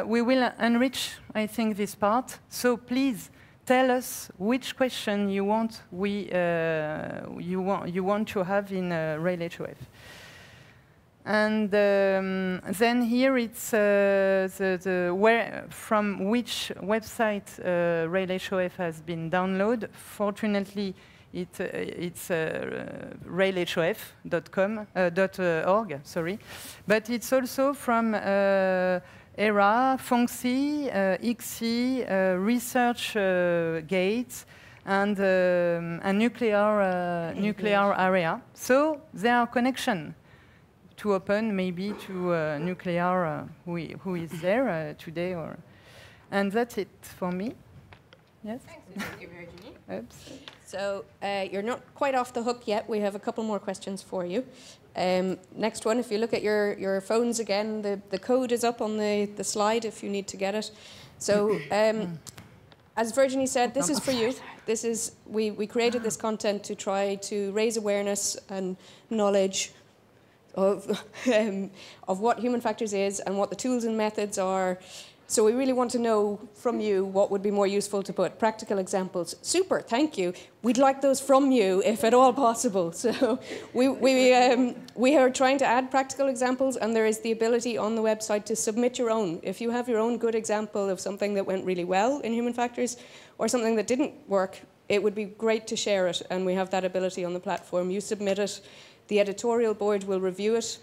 we will enrich, I think, this part. So please tell us which question you want you want to have in Rail HOF. And then here it's from which website Rail HOF has been downloaded. Fortunately, it's railhof.org, sorry, but it's also from ERA, FONCI, ICSI, Research Gates, and a nuclear area. So there are connections to open maybe to nuclear who is there today, and that's it for me. Yes. Thank you, Virginie. Oops. So you're not quite off the hook yet. We have a couple more questions for you. Next one, if you look at your phones again, the code is up on the slide if you need to get it. So as Virginie said, this is for you. This is we created this content to try to raise awareness and knowledge of what human factors is and what the tools and methods are. So we really want to know from you what would be more useful to put. Practical examples. Super, thank you. We'd like those from you, if at all possible. So we are trying to add practical examples, and there is the ability on the website to submit your own. If you have your own good example of something that went really well in human factors or something that didn't work it would be great to share it, and we have that ability on the platform. You submit it, the editorial board will review it,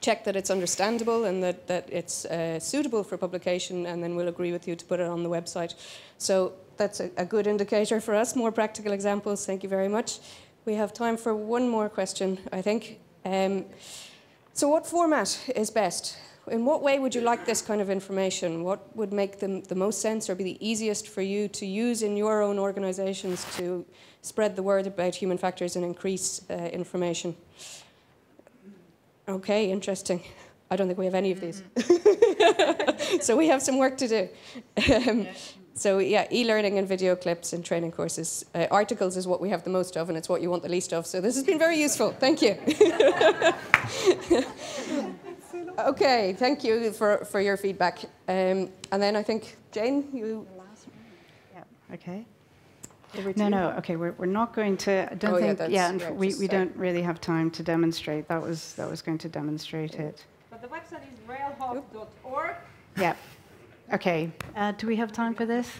check that it's understandable and that it's suitable for publication, and then we'll agree with you to put it on the website. So that's a good indicator for us. More practical examples, thank you very much. We have time for one more question, I think. So what format is best? In what way would you like this kind of information? What would make the most sense or be the easiest for you to use in your own organizations to spread the word about human factors and increase information? Okay, interesting. I don't think we have any of these. So we have some work to do. So yeah, e-learning and video clips and training courses. Articles is what we have the most of, and it's what you want the least of. So this has been very useful. Thank you. Okay, thank you for your feedback. And then I think, Jane, you... Yeah, okay. No, okay, we're not going to, I don't think, we don't really have time to demonstrate. That was going to demonstrate it. But the website is railhawk.org. Yeah. Okay, do we have time for this?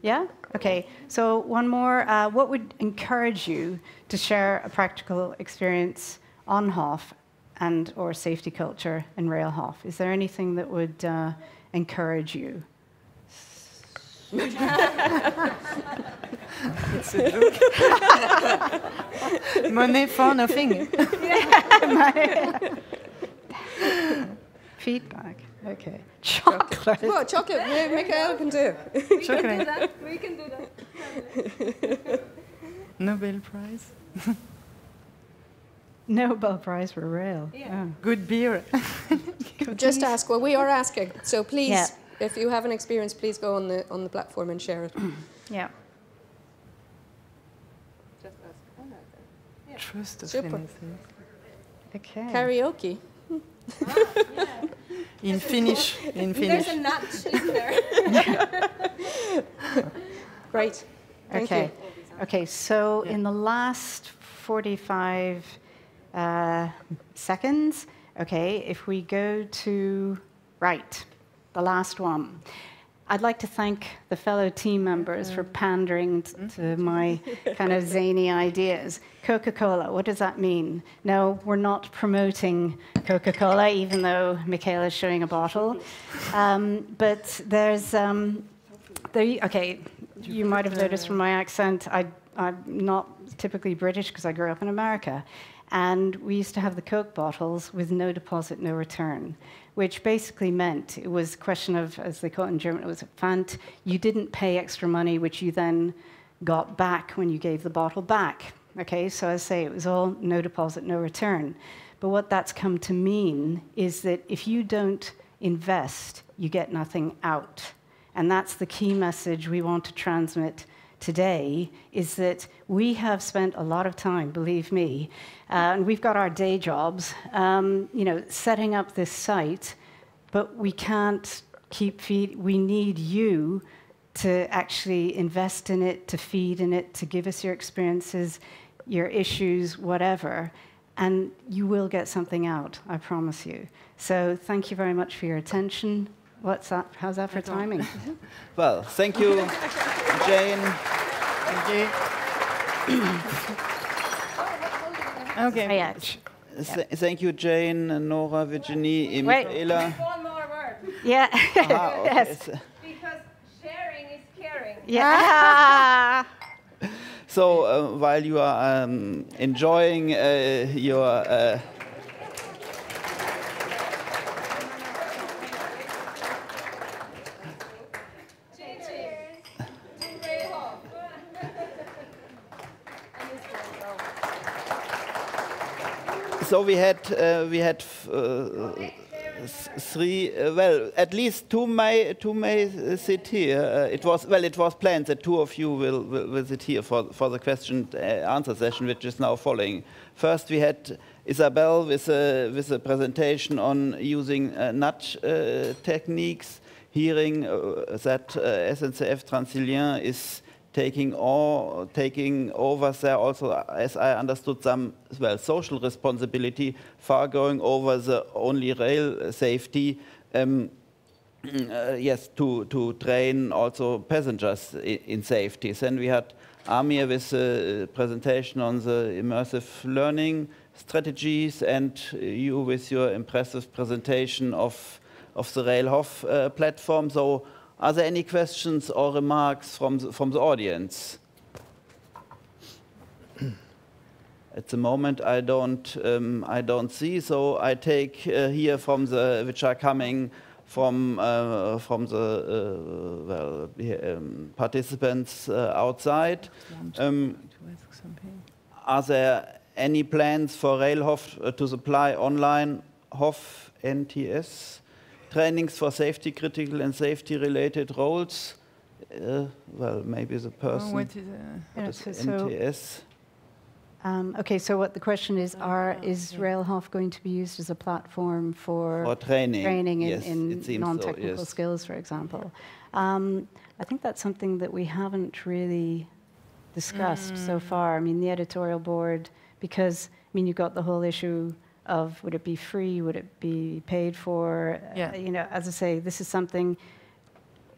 Yeah? Okay, so one more. What would encourage you to share a practical experience on HOF and or safety culture in Rail HOF? Is there anything that would encourage you? It's a joke. Money for nothing. Feedback. Okay. Chocolate. Well, chocolate, Michael can do. We can do that. We can do that. Nobel Prize. Nobel Prize for rail. Yeah. Oh. Good beer. Just ask. Well, we are asking. So please, if you have an experience, please go on the platform and share it. Yeah. Just ask. Trust us. Super. Okay. Karaoke. In Finnish. In There's Finnish. a nut in there. Great. Thank Okay. you. Okay, so in the last 45 seconds, okay, if we go to, right, the last one. I'd like to thank the fellow team members for pandering to my kind of zany ideas. Coca-Cola, what does that mean? No, we're not promoting Coca-Cola, even though Michaela is showing a bottle. But there's, okay, you might have noticed from my accent, I'm not typically British because I grew up in America. And we used to have the Coke bottles with no deposit, no return, which basically meant it was a question of, as they call it in German, it was a Pfand. You didn't pay extra money, which you then got back when you gave the bottle back. Okay, so I say it was all no deposit, no return. But what that's come to mean is that if you don't invest, you get nothing out. And that's the key message we want to transmit today, is that we have spent a lot of time, believe me, and we've got our day jobs, setting up this site, but we can't keep feeding. We need you to actually invest in it, to feed in it, to give us your experiences, your issues, whatever, and you will get something out, I promise you. So thank you very much for your attention. What's that? How's that for timing? Well, thank you, Jane. Okay. Okay. Yeah. Thank you, Jane, Nora, Virginie, Wait. Michaela. One more word. Yeah. Okay. Yes. Because sharing is caring. Yeah. So while you are enjoying your so we had three. Well, at least two may sit here. It was planned that two of you will sit here for the question answer session, which is now following. First, we had Isabel with a presentation on using nudge techniques, hearing that SNCF Transilien is taking over there also, as I understood, some social responsibility, far going over the only rail safety. yes, to train also passengers in safety. Then we had Amir with a presentation on the immersive learning strategies, and you with your impressive presentation of the RailHof platform. So, are there any questions or remarks from the audience? At the moment, I don't see. So I take here from the which are coming from the participants outside. Are there any plans for RailHof to supply online HOF NTS trainings for safety critical and safety related roles? Well, maybe the person. What is NTS? Okay, so what the question is RailHof going to be used as a platform for training yes, in non-technical so, yes. skills, for example? I think that's something that we haven't really discussed so far. I mean, the editorial board, because, I mean, you've got the whole issue of would it be free, would it be paid for? Yeah. You know, as I say, this is something,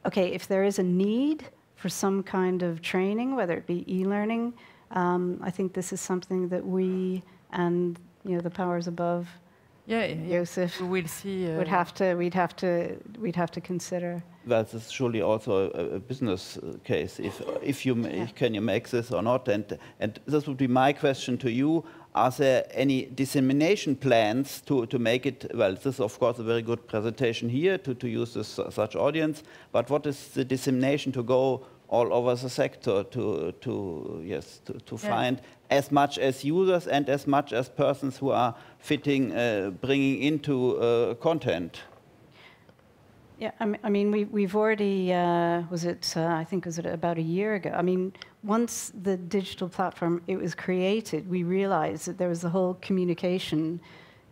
okay, if there is a need for some kind of training, whether it be e-learning, I think this is something that we and the powers above, Joseph, we'll see. We'd have to consider. Well, this is surely also a business case. If you can you make this or not? And this would be my question to you. Are there any dissemination plans to make it? Well, this is of course a very good presentation here to use this such audience. But what is the dissemination to go all over the sector to find as much as users and as much as persons who are bringing into content? Yeah, I mean, we've already, I think was it about a year ago? I mean, once the digital platform, it was created, we realized that there was a whole communication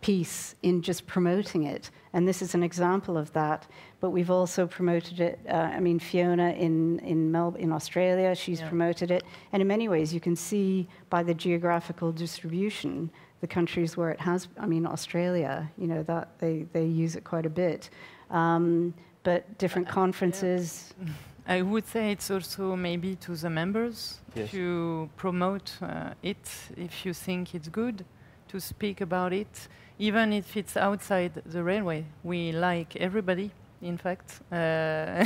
piece in just promoting it. And this is an example of that. But we've also promoted it. I mean, Fiona in Melbourne, in Australia, she's promoted it. And in many ways, you can see by the geographical distribution, the countries where it has, I mean, Australia, that they use it quite a bit. But different conferences. I would say it's also maybe to the members to promote it if you think it's good, to speak about it. Even if it's outside the railway, we like everybody, in fact,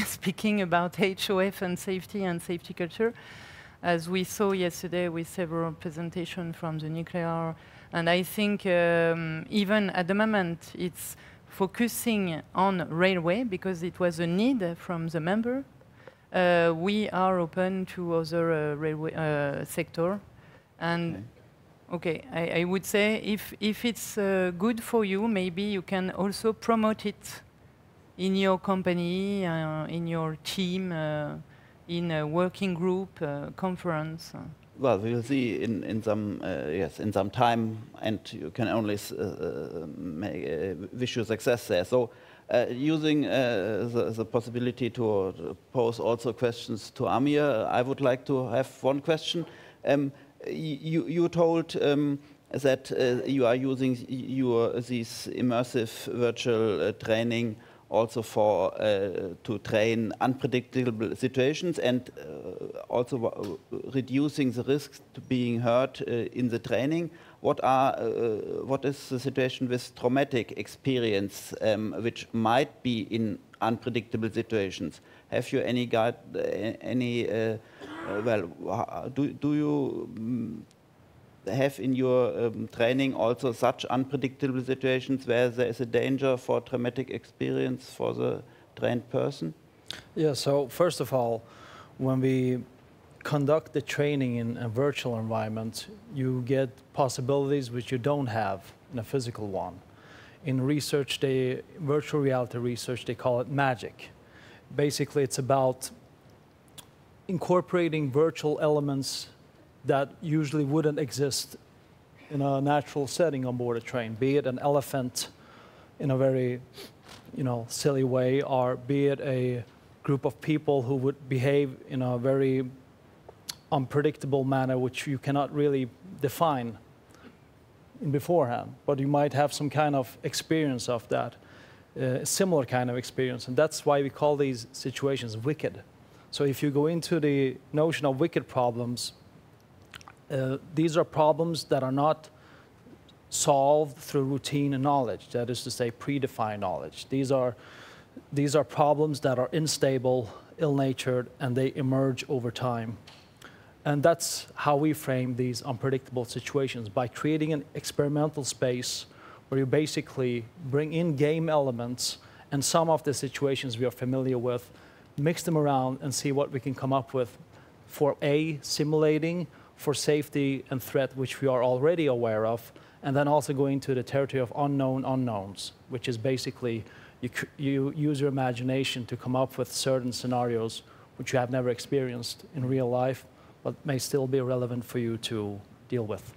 speaking about HOF and safety culture, as we saw yesterday with several presentations from the nuclear. And I think even at the moment, it's focusing on railway because it was a need from the member. We are open to other railway sector. And okay, I would say if it's good for you, maybe you can also promote it in your company, in your team, in a working group, conference. Well, we will see in some time, and you can only wish you success there. So, using the possibility to pose also questions to Amir, I would like to have one question. You told that you are using this immersive virtual training also for to train unpredictable situations and also reducing the risks to being hurt in the training. What is the situation with traumatic experience which might be in unpredictable situations? Have you any do you have in your training also such unpredictable situations where there is a danger for traumatic experience for the trained person? Yeah, so first of all, when we conduct the training in a virtual environment, you get possibilities which you don't have in a physical one. In research, virtual reality research, they call it magic. Basically, it's about incorporating virtual elements that usually wouldn't exist in a natural setting on board a train, be it an elephant in a very, silly way, or be it a group of people who would behave in a very unpredictable manner, which you cannot really define beforehand, but you might have some kind of experience of that. similar kind of experience. And that's why we call these situations wicked. So if you go into the notion of wicked problems, these are problems that are not solved through routine and knowledge, that is to say, predefined knowledge. These are problems that are unstable, ill-natured, and they emerge over time. And that's how we frame these unpredictable situations, by creating an experimental space where you basically bring in game elements and some of the situations we are familiar with, mix them around and see what we can come up with for simulating for safety and threat, which we are already aware of, and then also going to the territory of unknown unknowns, which is basically you use your imagination to come up with certain scenarios which you have never experienced in real life, but may still be relevant for you to deal with.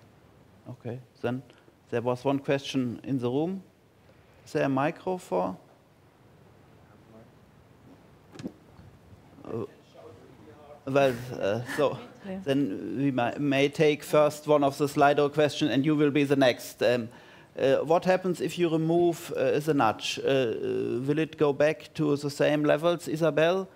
Okay, then there was one question in the room. Is there a micro for? So then we may take first one of the Slido questions, and you will be the next. What happens if you remove the nudge? Will it go back to the same levels, Isabel?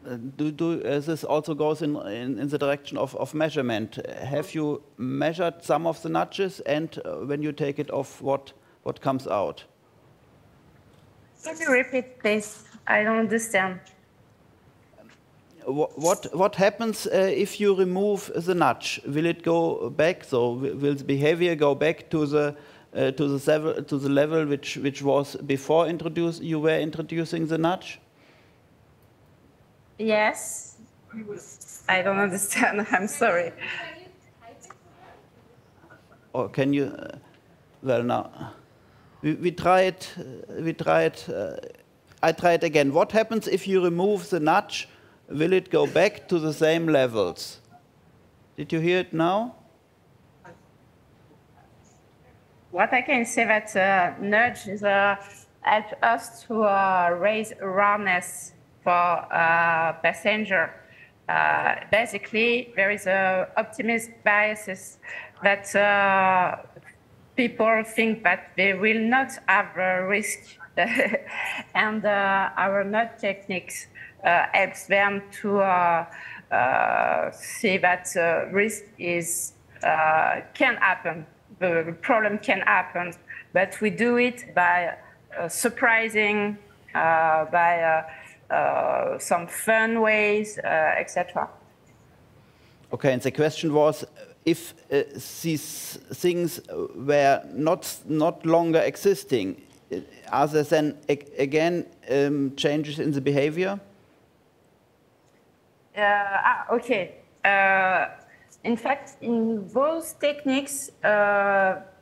This also goes in the direction of measurement. Have you measured some of the nudges, and when you take it off, what comes out? Can you repeat, please? I don't understand. What happens if you remove the nudge? Will it go back? So will the behavior go back to the level which was before you were introducing the nudge? Yes. I don't understand. I'm sorry. Or can you? Well, now we try it. I try it again. What happens if you remove the nudge? Will it go back to the same levels? Did you hear it now? What I can say that nudge is help us to raise awareness for passenger. Basically, there is a optimist biases that people think that they will not have a risk, and our nudge techniques helps them to see that risk can happen. The problem can happen, but we do it by surprising, by some fun ways, etc. Okay, and the question was, if these things were not longer existing, are there then again changes in the behavior? Okay. In fact, in those techniques,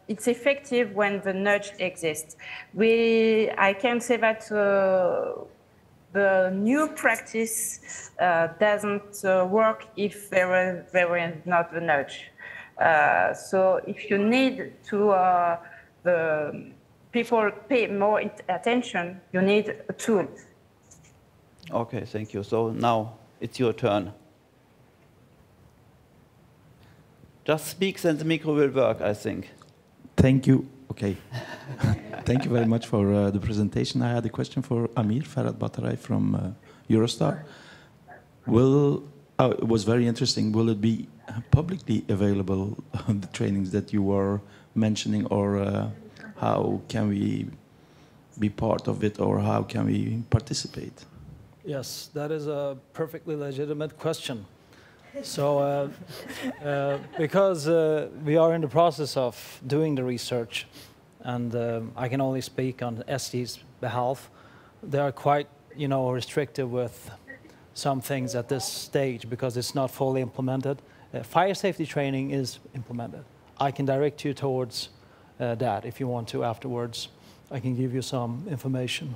it's effective when the nudge exists. I can say that the new practice doesn't work if there is not the nudge. So if you need to the people pay more attention, you need a tool. Okay, thank you. So now it's your turn. Just speak, then the micro will work, I think. Thank you. Okay. Thank you very much for the presentation. I had a question for Amir Farhad Bataray from Eurostar. It was very interesting. Will it be publicly available, the trainings that you were mentioning, or how can we be part of it, or how can we participate? Yes, that is a perfectly legitimate question. So, because we are in the process of doing the research, and I can only speak on SD's behalf, they are quite, restrictive with some things at this stage because it's not fully implemented. Fire safety training is implemented. I can direct you towards that if you want to afterwards. I can give you some information.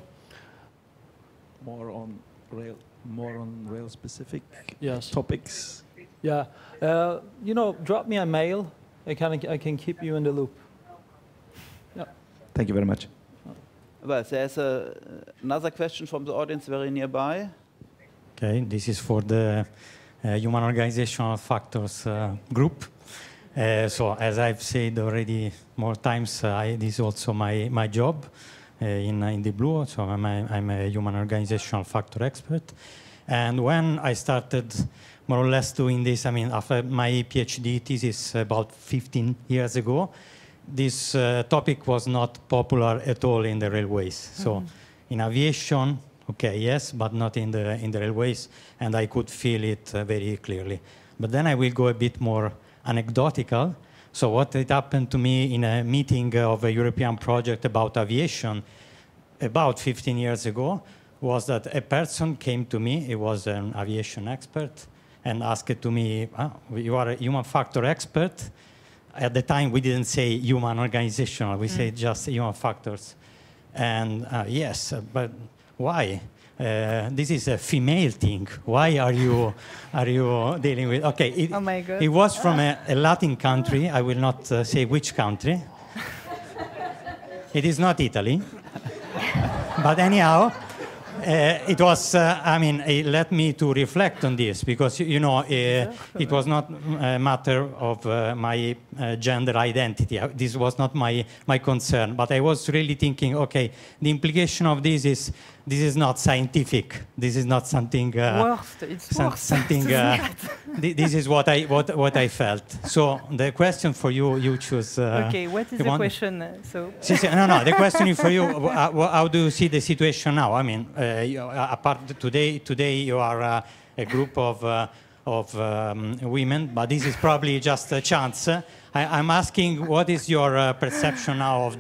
More on rail specific topics. Yeah, drop me a mail. I can keep you in the loop. Yeah. Thank you very much. Well, there's another question from the audience very nearby. Okay, this is for the Human Organizational Factors group. So as I've said already more times, this is also my job in the Blue. So I'm a human organizational factor expert. And when I started more or less doing this, I mean, after my PhD thesis about 15 years ago, this topic was not popular at all in the railways. So in aviation, okay, yes, but not in the railways, and I could feel it very clearly. But then I will go a bit more anecdotal. So what had happened to me in a meeting of a European project about aviation about 15 years ago was that a person came to me, he was an aviation expert, and asked to me, you are a human factor expert? At the time, we didn't say human organizational, we said just human factors. And yes, but why? This is a female thing. Why are you dealing with? Okay, oh my God. It was from a Latin country. I will not say which country. It is not Italy. But anyhow, it was. I mean, it led me to reflect on this because it was not a matter of my gender identity. This was not my concern. But I was really thinking, okay, the implication of this is not scientific. This is not something. Worst. It's worse. Something. This is what I felt. So the question for you, you choose. Okay, what is the question? No. The question is for you. How do you see the situation now? I mean, apart today you are a group of women, but this is probably just a chance. I'm asking, what is your perception now of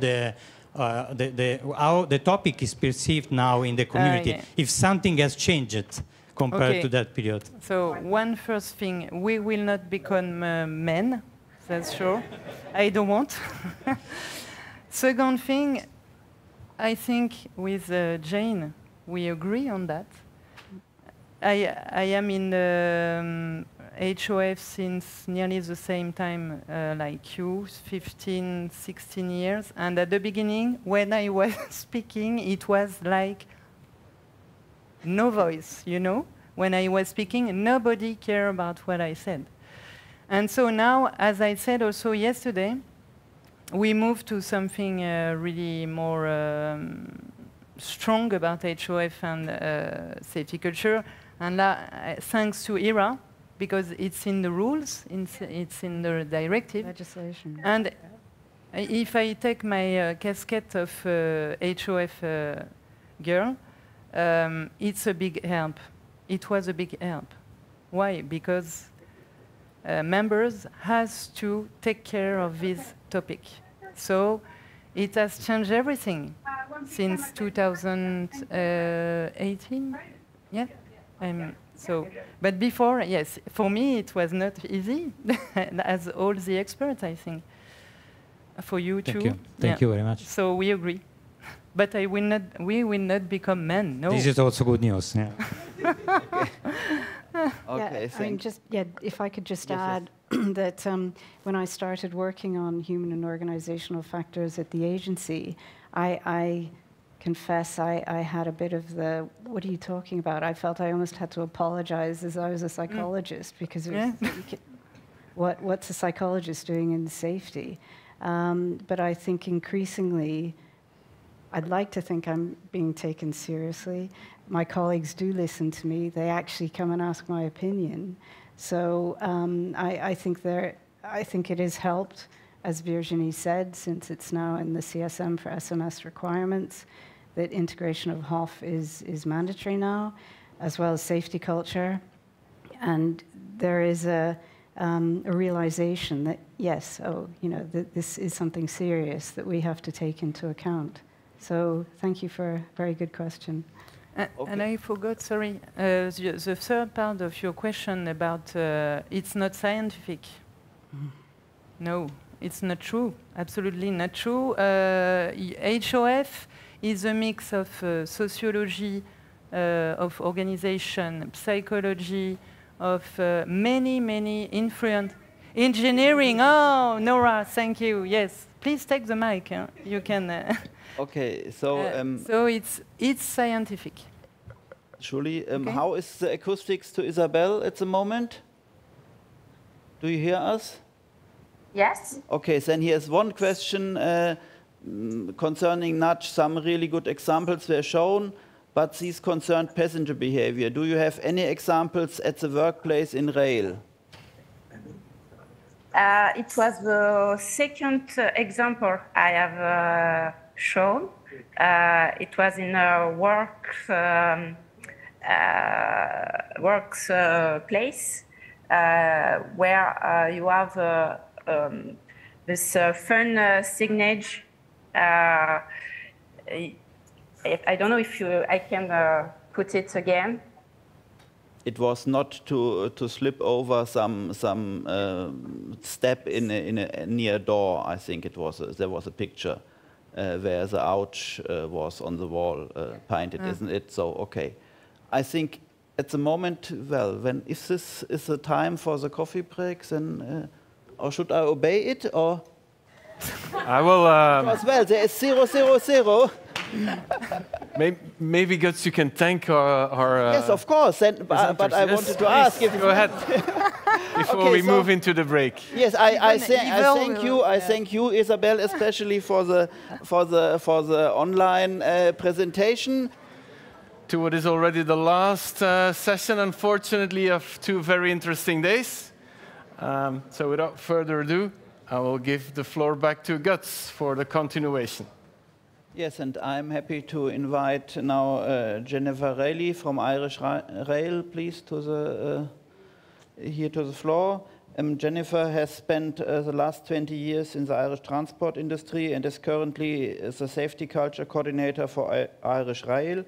how the topic is perceived now in the community? Yeah. If something has changed compared to that period. So one first thing, we will not become men, that's sure. I don't want. Second thing, I think with Jane, we agree on that. I am in the HOF since nearly the same time like you, 15, 16 years. And at the beginning, when I was speaking, it was like no voice, When I was speaking, nobody cared about what I said. And so now, as I said also yesterday, we moved to something really more strong about HOF and safety culture. And thanks to ERA, because it's in the rules, it's in the directive. Legislation. And if I take my casquette of HOF girl, it's a big help. It was a big help. Why? Because members has to take care of this topic. So it has changed everything since 2018. Yeah. But before, yes, for me it was not easy, as all the experts, I think. For you too. Thank you very much. So we agree. But we will not become men. No. This is also good news. Yeah. Okay. I mean, if I could just add that when I started working on human and organizational factors at the agency, I confess I had a bit of the, what are you talking about? I felt I almost had to apologize as I was a psychologist because it was, what's a psychologist doing in safety? But I think increasingly, I'd like to think I'm being taken seriously. My colleagues do listen to me. They actually come and ask my opinion. So I think it has helped, as Virginie said, since it's now in the CSM for SMS requirements, that integration of HOF is mandatory now, as well as safety culture. And there is a realization that, yes, this is something serious that we have to take into account. So thank you for a very good question. And I forgot, sorry, the third part of your question about it's not scientific. No, it's not true. Absolutely not true. HOF is a mix of sociology, of organization, psychology, of many influence. Engineering, oh, Nora, thank you. Yes, please take the mic. Huh? You can. Okay, so so it's scientific. Julie, how is the acoustics to Isabel at the moment? Do you hear us? Yes. Okay, then here's one question concerning nudge. Some really good examples were shown, but these concerned passenger behavior. Do you have any examples at the workplace in rail? It was the second example I have shown. It was in a workplace where you have this fun signage. I don't know if I can put it again. It was not to slip over some step in a near door. I think it was there was a picture where the ouch was on the wall painted, isn't it? So okay, I think at the moment, well, if this is the time for the coffee break, then or should I obey it or? I will. As well, there is 000. Maybe Guts, you can thank our yes, of course. But I wanted to ask if go ahead before we move into the break. Yes, I thank you. I thank you, Isabel, especially for the online presentation. To what is already the last session, unfortunately, of 2 very interesting days. So without further ado, I will give the floor back to Guts for the continuation. Yes, and I'm happy to invite now Jennifer Reilly from Irish Rail, please, here to the floor. Jennifer has spent the last 20 years in the Irish transport industry and is currently the safety culture coordinator for Irish Rail,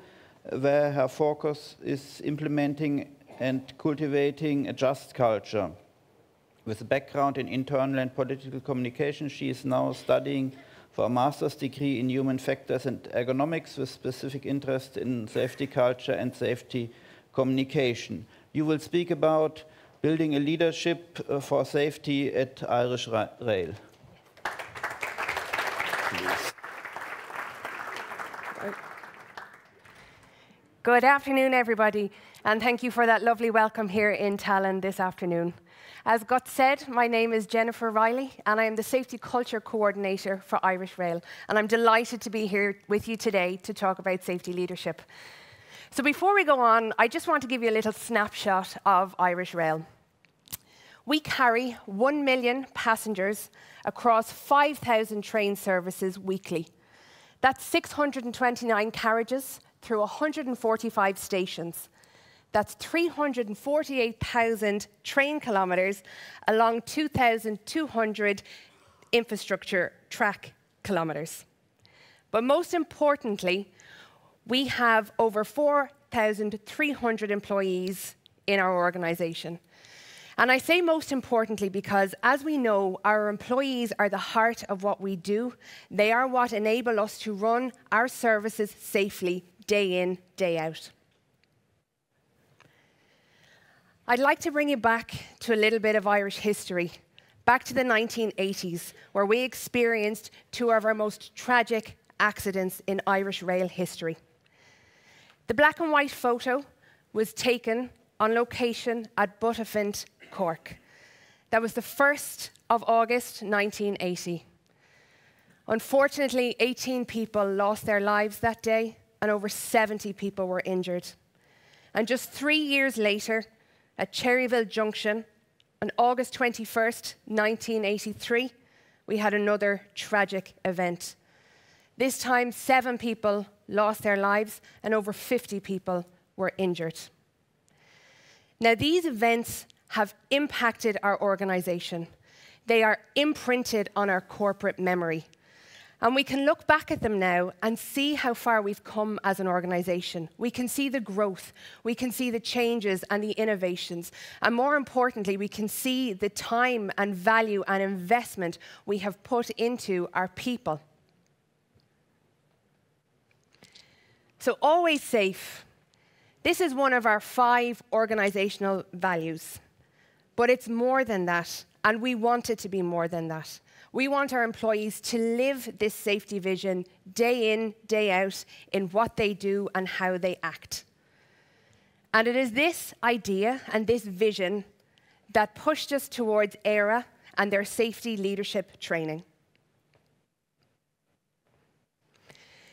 where her focus is implementing and cultivating a just culture. With a background in internal and political communication, she is now studying for a master's degree in human factors and ergonomics with specific interest in safety culture and safety communication. You will speak about building a leadership for safety at Irish Rail. Good afternoon, everybody, and thank you for that lovely welcome here in Tallinn this afternoon. As Guts said, my name is Jennifer Reilly, and I am the Safety Culture Coordinator for Irish Rail, and I'm delighted to be here with you today to talk about safety leadership. So before we go on, I just want to give you a little snapshot of Irish Rail. We carry 1 million passengers across 5,000 train services weekly. That's 629 carriages through 145 stations. That's 348,000 train kilometres along 2,200 infrastructure track kilometres. But most importantly, we have over 4,300 employees in our organisation. And I say most importantly because, as we know, our employees are the heart of what we do. They are what enable us to run our services safely, day in, day out. I'd like to bring you back to a little bit of Irish history, back to the 1980s, where we experienced 2 of our most tragic accidents in Irish rail history. The black and white photo was taken on location at Buttafint, Cork. That was the 1st of August 1980. Unfortunately, 18 people lost their lives that day, and over 70 people were injured. And just 3 years later, at Cherryville Junction, on August 21st, 1983, we had another tragic event. This time, 7 people lost their lives and over 50 people were injured. Now, these events have impacted our organisation. They are imprinted on our corporate memory. And we can look back at them now and see how far we've come as an organisation. We can see the growth, we can see the changes and the innovations, and more importantly, we can see the time and value and investment we have put into our people. So, always safe. This is one of our 5 organisational values. But it's more than that, and we want it to be more than that. We want our employees to live this safety vision day in, day out in what they do and how they act. And it is this idea and this vision that pushed us towards ERA and their safety leadership training.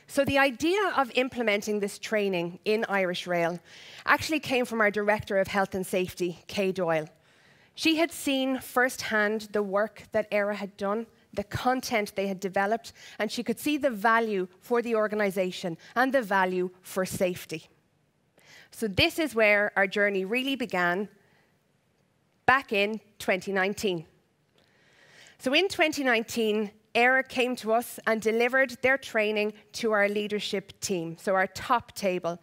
So the idea of implementing this training in Irish Rail actually came from our Director of Health and Safety, Kay Doyle. She had seen firsthand the work that ERA had done, the content they had developed, and she could see the value for the organisation and the value for safety. So this is where our journey really began back in 2019. So in 2019, ERA came to us and delivered their training to our leadership team, so our top table.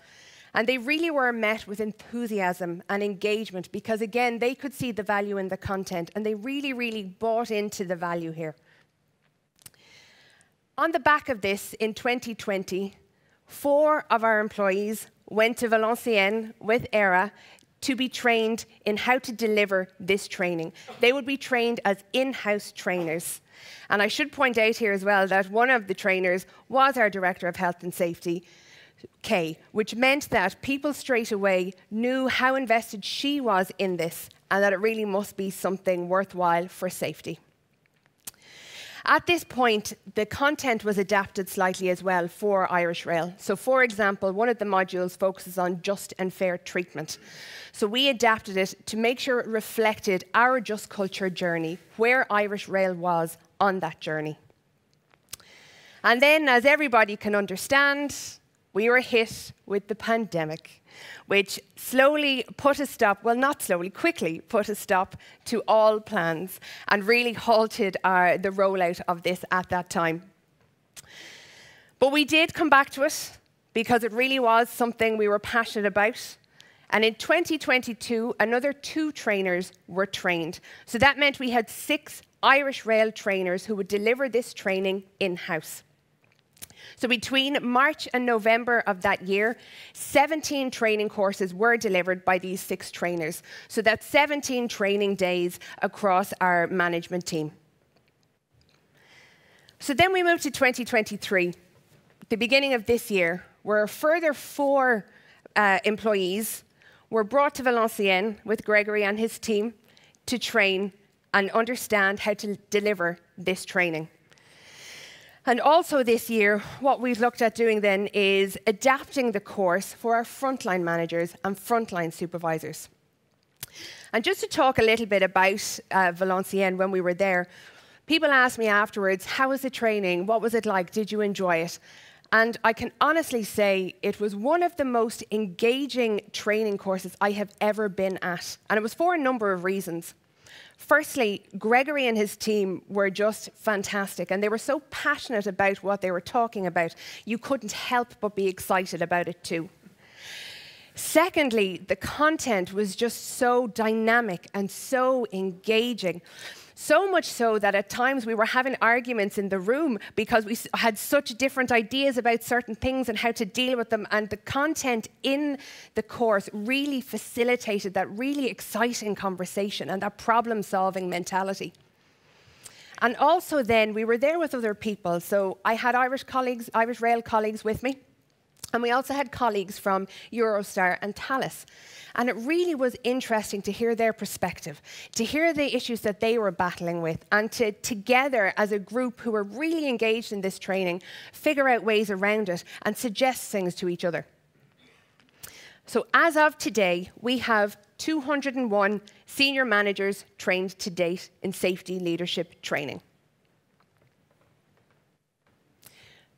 And they really were met with enthusiasm and engagement because, again, they could see the value in the content and they really, really bought into the value here. On the back of this, in 2020, 4 of our employees went to Valenciennes with ERA to be trained in how to deliver this training. They would be trained as in-house trainers. And I should point out here as well that one of the trainers was our Director of Health and Safety, Kay, which meant that people straight away knew how invested she was in this and that it really must be something worthwhile for safety. At this point, the content was adapted slightly as well for Irish Rail. So for example, one of the modules focuses on just and fair treatment. So we adapted it to make sure it reflected our Just Culture journey, where Irish Rail was on that journey. And then, as everybody can understand, we were hit with the pandemic, which slowly put a stop, well, not slowly, quickly put a stop to all plans and really halted the rollout of this at that time. But we did come back to it because it really was something we were passionate about. And in 2022, another 2 trainers were trained. So that meant we had 6 Irish Rail trainers who would deliver this training in-house. So between March and November of that year, 17 training courses were delivered by these 6 trainers. So that's 17 training days across our management team. So then we moved to 2023, the beginning of this year, where a further 4 employees were brought to Valenciennes with Gregory and his team to train and understand how to deliver this training. And also this year, what we've looked at doing then is adapting the course for our frontline managers and frontline supervisors. And just to talk a little bit about Valenciennes when we were there, people asked me afterwards, how was the training? What was it like? Did you enjoy it? And I can honestly say it was one of the most engaging training courses I have ever been at. And it was for a number of reasons. Firstly, Gregory and his team were just fantastic, and they were so passionate about what they were talking about, you couldn't help but be excited about it too. Secondly, the content was just so dynamic and so engaging. So much so that at times we were having arguments in the room because we had such different ideas about certain things and how to deal with them. And the content in the course really facilitated that really exciting conversation and that problem-solving mentality. And also then, we were there with other people. So I had Irish Rail colleagues with me. And we also had colleagues from Eurostar and Thales. And it really was interesting to hear their perspective, to hear the issues that they were battling with, and to together as a group who were really engaged in this training, figure out ways around it and suggest things to each other. So as of today, we have 201 senior managers trained to date in safety leadership training.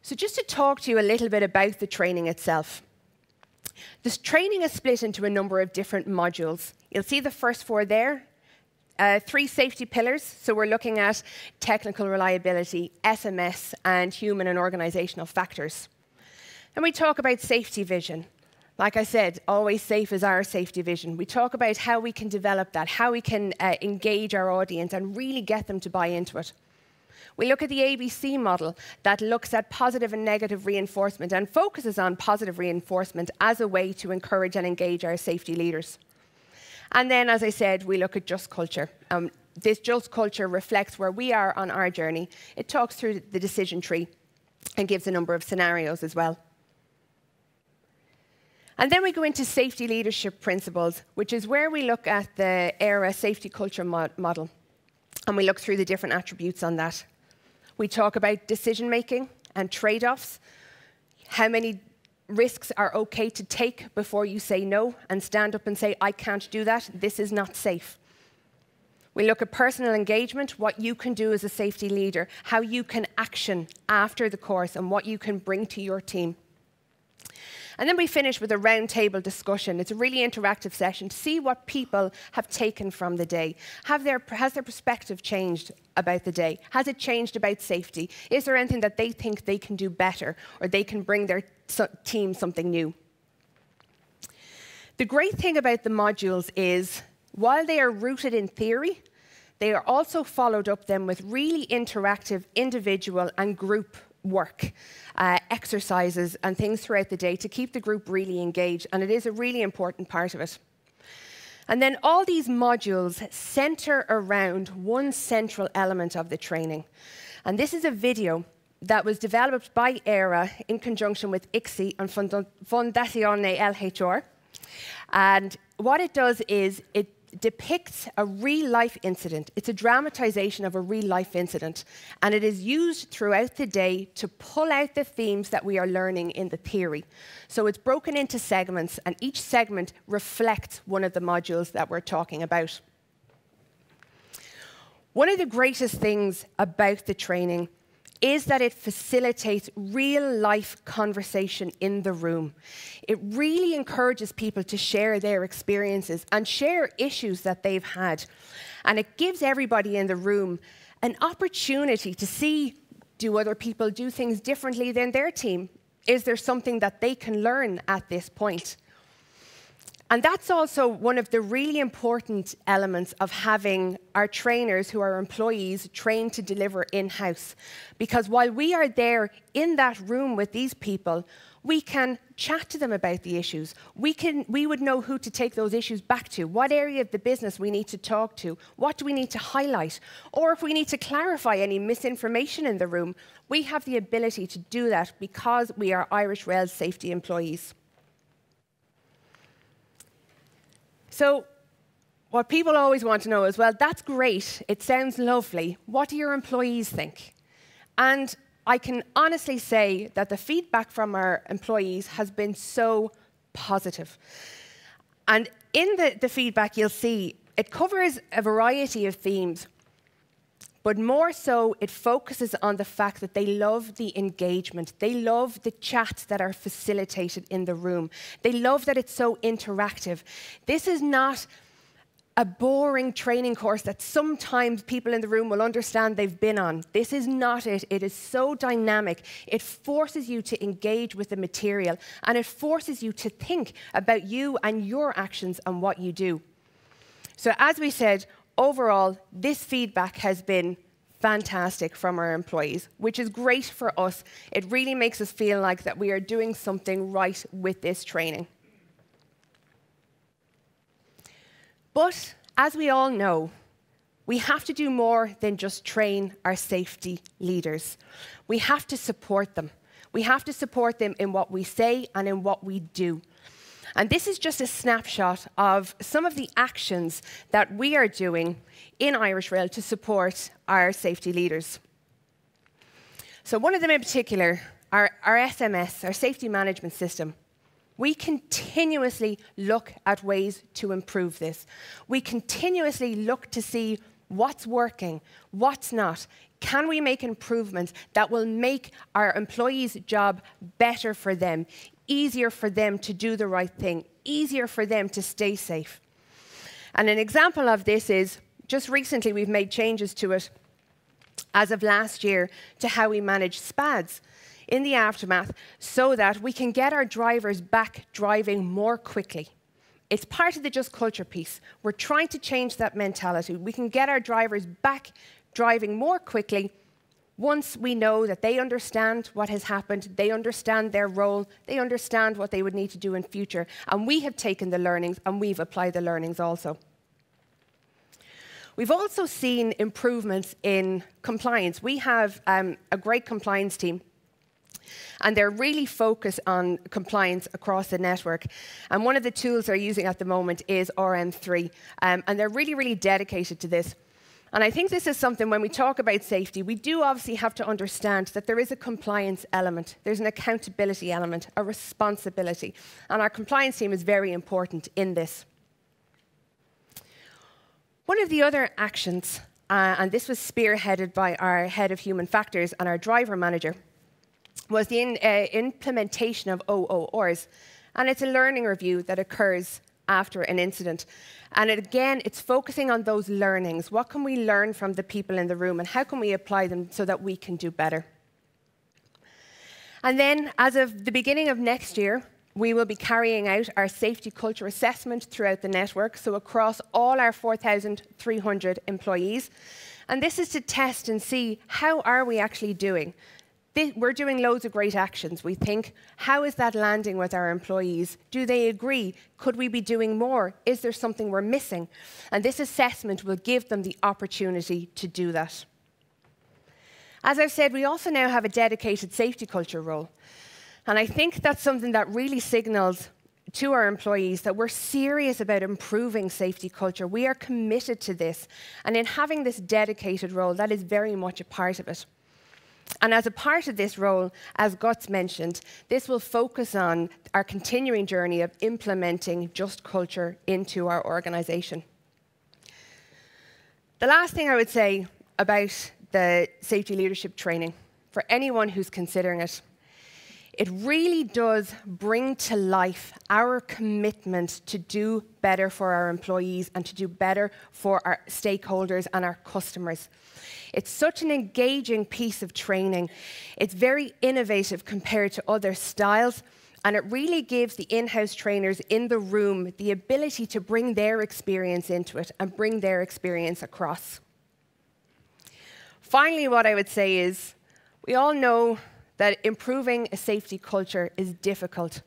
So just to talk to you a little bit about the training itself. This training is split into a number of different modules. You'll see the first 4 there. 3 safety pillars. So we're looking at technical reliability, SMS, and human and organizational factors. And we talk about safety vision. Like I said, always safe is our safety vision. We talk about how we can develop that, how we can engage our audience and really get them to buy into it. We look at the ABC model that looks at positive and negative reinforcement and focuses on positive reinforcement as a way to encourage and engage our safety leaders. And then, as I said, we look at just culture. This just culture reflects where we are on our journey. It talks through the decision tree and gives a number of scenarios as well. And then we go into safety leadership principles, which is where we look at the ERA safety culture model. and we look through the different attributes on that. We talk about decision-making and trade-offs, how many risks are okay to take before you say no and stand up and say, I can't do that, this is not safe. We look at personal engagement, what you can do as a safety leader, how you can action after the course and what you can bring to your team. And then we finish with a roundtable discussion. It's a really interactive session to see what people have taken from the day. Has their perspective changed about the day? Has it changed about safety? Is there anything that they think they can do better or they can bring their team something new? The great thing about the modules is, while they are rooted in theory, they are also followed up then with really interactive individual and group work, exercises and things throughout the day to keep the group really engaged, and it is a really important part of it. And then all these modules center around one central element of the training. And this is a video that was developed by ERA in conjunction with ICSI and Fondazione LHR. And what it does is it depicts a real-life incident. It's a dramatization of a real-life incident, and it is used throughout the day to pull out the themes that we are learning in the theory. So it's broken into segments, and each segment reflects one of the modules that we're talking about. One of the greatest things about the training is that it facilitates real-life conversation in the room. It really encourages people to share their experiences and share issues that they've had. And it gives everybody in the room an opportunity to see, do other people do things differently than their team? Is there something that they can learn at this point? And that's also one of the really important elements of having our trainers, who are employees, trained to deliver in-house. Because while we are there in that room with these people, we can chat to them about the issues. We would know who to take those issues back to, what area of the business we need to talk to, what do we need to highlight, or if we need to clarify any misinformation in the room, we have the ability to do that because we are Irish Rail's safety employees. So what people always want to know is, well, that's great, it sounds lovely, what do your employees think? And I can honestly say that the feedback from our employees has been so positive. And in the feedback, you'll see it covers a variety of themes, but more so, it focuses on the fact that they love the engagement. They love the chats that are facilitated in the room. They love that it's so interactive. This is not a boring training course that sometimes people in the room will understand they've been on. This is not it. It is so dynamic. It forces you to engage with the material, and it forces you to think about you and your actions and what you do. So as we said, overall, this feedback has been fantastic from our employees, which is great for us. It really makes us feel like that we are doing something right with this training. But as we all know, we have to do more than just train our safety leaders. We have to support them. We have to support them in what we say and in what we do. And this is just a snapshot of some of the actions that we are doing in Irish Rail to support our safety leaders. So one of them in particular, our SMS, our safety management system. We continuously look at ways to improve this. We continuously look to see what's working, what's not. Can we make improvements that will make our employees' job better for them, easier for them to do the right thing, easier for them to stay safe? And an example of this is, just recently we've made changes to it as of last year to how we manage SPADs in the aftermath so that we can get our drivers back driving more quickly. It's part of the Just Culture piece. We're trying to change that mentality. We can get our drivers back driving more quickly once we know that they understand what has happened, they understand their role, they understand what they would need to do in future. And we have taken the learnings and we've applied the learnings also. We've also seen improvements in compliance. We have a great compliance team, and they're really focused on compliance across the network. And one of the tools they're using at the moment is RM3, and they're really, really dedicated to this. And I think this is something, when we talk about safety, we do obviously have to understand that there is a compliance element, there's an accountability element, a responsibility. And our compliance team is very important in this. One of the other actions, and this was spearheaded by our head of human factors and our driver manager, was the implementation of OORs. And it's a learning review that occurs after an incident. And again, it's focusing on those learnings. What can we learn from the people in the room, and how can we apply them so that we can do better? And then, as of the beginning of next year, we will be carrying out our safety culture assessment throughout the network, so across all our 4,300 employees. And this is to test and see, how are we actually doing? We're doing loads of great actions. We think, how is that landing with our employees? Do they agree? Could we be doing more? Is there something we're missing? And this assessment will give them the opportunity to do that. As I've said, we also now have a dedicated safety culture role. And I think that's something that really signals to our employees that we're serious about improving safety culture. We are committed to this. And in having this dedicated role, that is very much a part of it. And as a part of this role, as Guts mentioned, this will focus on our continuing journey of implementing just culture into our organisation. The last thing I would say about the safety leadership training, for anyone who's considering it, it really does bring to life our commitment to do better for our employees and to do better for our stakeholders and our customers. It's such an engaging piece of training. It's very innovative compared to other styles, and it really gives the in-house trainers in the room the ability to bring their experience into it and bring their experience across. Finally, what I would say is, we all know that improving a safety culture is difficult,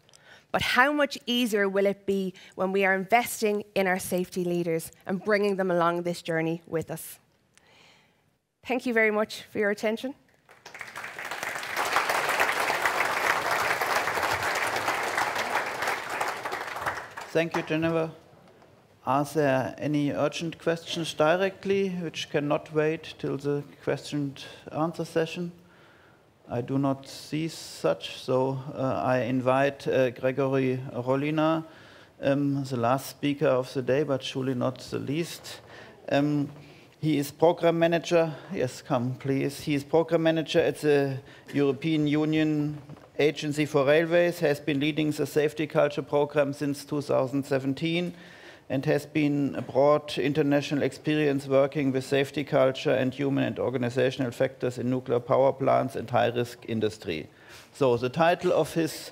but how much easier will it be when we are investing in our safety leaders and bringing them along this journey with us? Thank you very much for your attention. Thank you, Jennifer. Are there any urgent questions directly, which cannot wait till the question and answer session? I do not see such, so I invite Gregory Rolina, the last speaker of the day, but surely not the least. He is program manager. Yes, come, please. He is program manager at the European Union Agency for Railways, has been leading the safety culture program since 2017, and has been a broad international experience working with safety culture and human and organizational factors in nuclear power plants and high-risk industry. So the title of his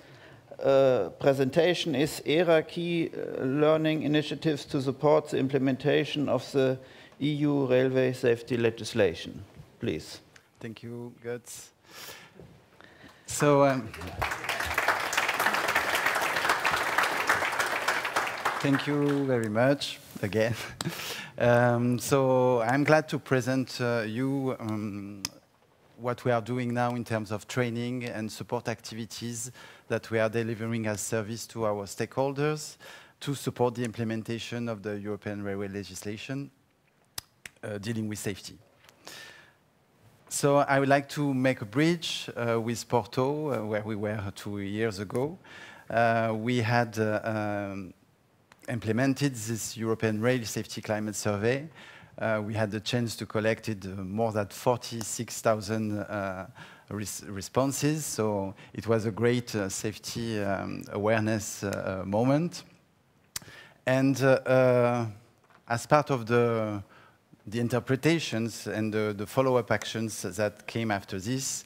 presentation is ERA Key Learning Initiatives to Support the Implementation of the EU Railway Safety Legislation. Please. Thank you, Guts. So, thank you very much again. So I'm glad to present you what we are doing now in terms of training and support activities that we are delivering as service to our stakeholders to support the implementation of the European railway legislation dealing with safety. So I would like to make a bridge with Porto, where we were 2 years ago. We had implemented this European Rail Safety Climate Survey. We had the chance to collect more than 46,000 responses, so it was a great safety awareness moment. And as part of the interpretations and the follow-up actions that came after this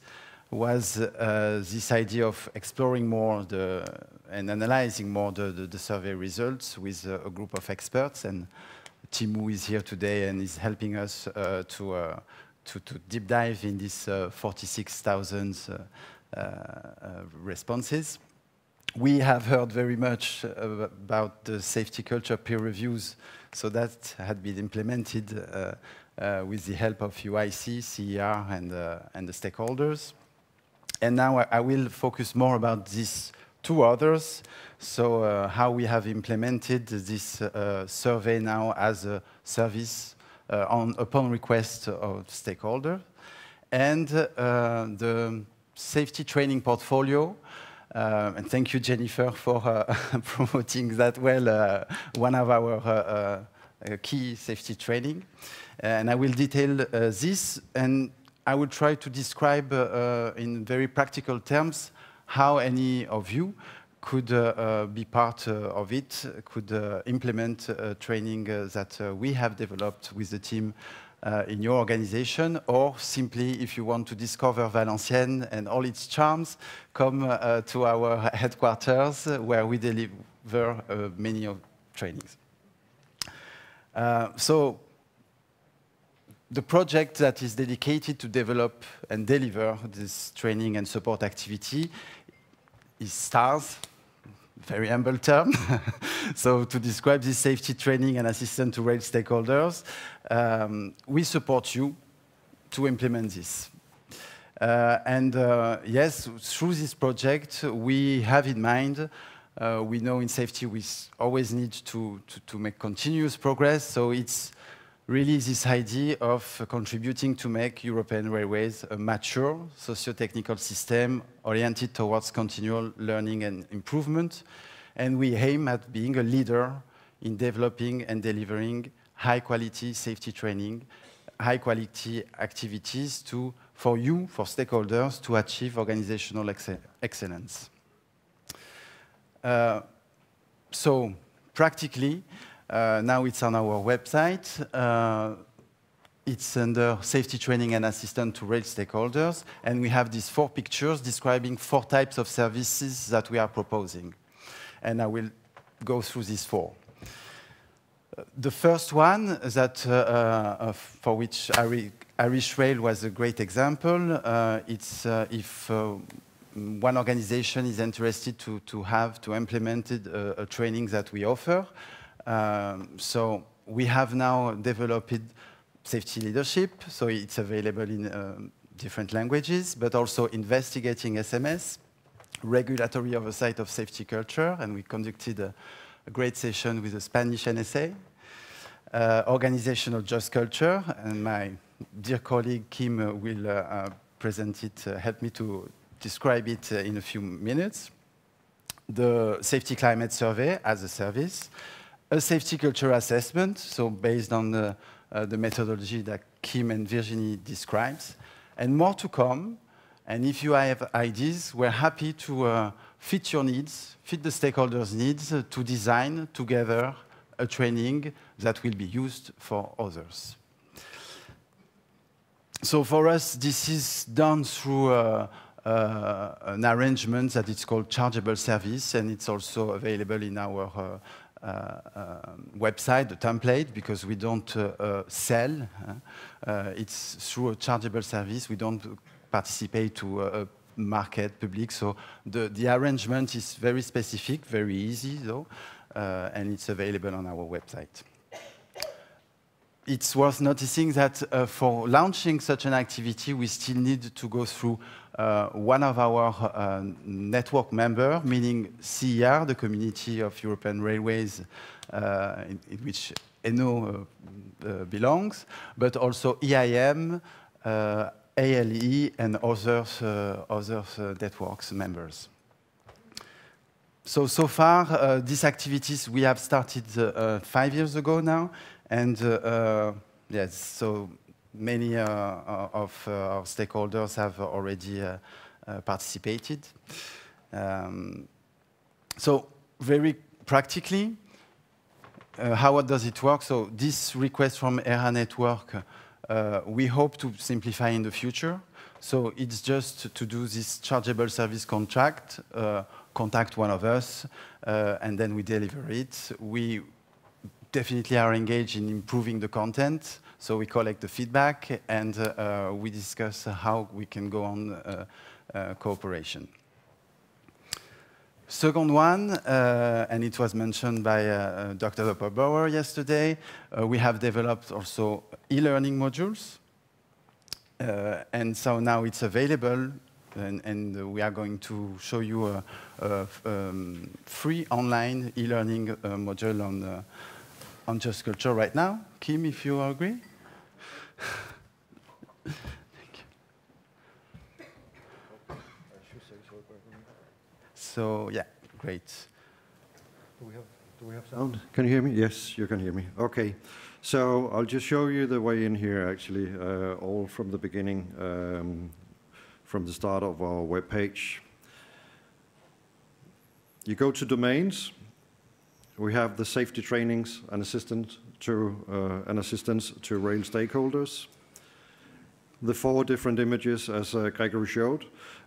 was this idea of exploring more and analyzing more the survey results with a group of experts. And Timo is here today and is helping us to deep dive in these 46,000 responses. We have heard very much about the safety culture peer reviews, so that had been implemented with the help of UIC, CER, and the stakeholders. And now I will focus more about these two others, so how we have implemented this survey now as a service upon request of stakeholders. And the safety training portfolio, and thank you, Jennifer, for promoting that well, one of our key safety training. And I will detail this, and I will try to describe in very practical terms how any of you could be part of it, could implement training that we have developed with the team in your organization, or simply, if you want to discover Valenciennes and all its charms, come to our headquarters where we deliver many of trainings. So the project that is dedicated to develop and deliver this training and support activity is STARS, very humble term. So to describe this safety training and assistance to rail stakeholders, we support you to implement this. Yes, through this project, we have in mind, we know in safety we always need to make continuous progress, so it's really this idea of contributing to make European railways a mature socio-technical system oriented towards continual learning and improvement. And we aim at being a leader in developing and delivering high-quality safety training, high-quality activities for you, for stakeholders, to achieve organizational excellence. So practically, now it's on our website. It's under safety training and assistance to rail stakeholders. And we have these 4 pictures describing 4 types of services that we are proposing. And I will go through these 4. The first one, that for which Irish Rail was a great example, it's if one organization is interested to implement a training that we offer. So we have now developed safety leadership, so it's available in different languages, but also investigating SMS, regulatory oversight of safety culture, and we conducted a great session with the Spanish NSA, organizational just culture, and my dear colleague Kim will present it, help me to describe it in a few minutes. The safety climate survey as a service, a safety culture assessment, so based on the methodology that Kim and Virginie described, and more to come. And if you have ideas, we're happy to fit your needs, fit the stakeholders' needs, to design together a training that will be used for others. So for us, this is done through an arrangement that is called chargeable service, and it's also available in our website, the template, because we don't sell. It's through a chargeable service. We don't participate to a market public. So the arrangement is very specific, very easy, though, and it's available on our website. It's worth noticing that for launching such an activity, we still need to go through one of our network members, meaning CER, the Community of European Railways, in which ENO belongs, but also EIM, ALE, and other networks members. So far, these activities we have started 5 years ago now, and yes, so many of our stakeholders have already participated. So very practically, how does it work? So this request from ERA Network, we hope to simplify in the future. So it's just to do this chargeable service contract, contact one of us, and then we deliver it. We definitely are engaged in improving the content. So we collect the feedback, and we discuss how we can go on cooperation. Second one, and it was mentioned by Dr. Doppelbauer yesterday, we have developed also e-learning modules. And so now it's available, and we are going to show you a free online e-learning module on Just Culture right now. Kim, if you agree? So yeah, great. Do we have sound? Can you hear me? Yes, you can hear me. Okay. So I'll just show you the way in here, actually, all from the beginning, from the start of our web page. You go to domains. We have the safety trainings and assistance to rail stakeholders. The 4 different images, as Gregory showed.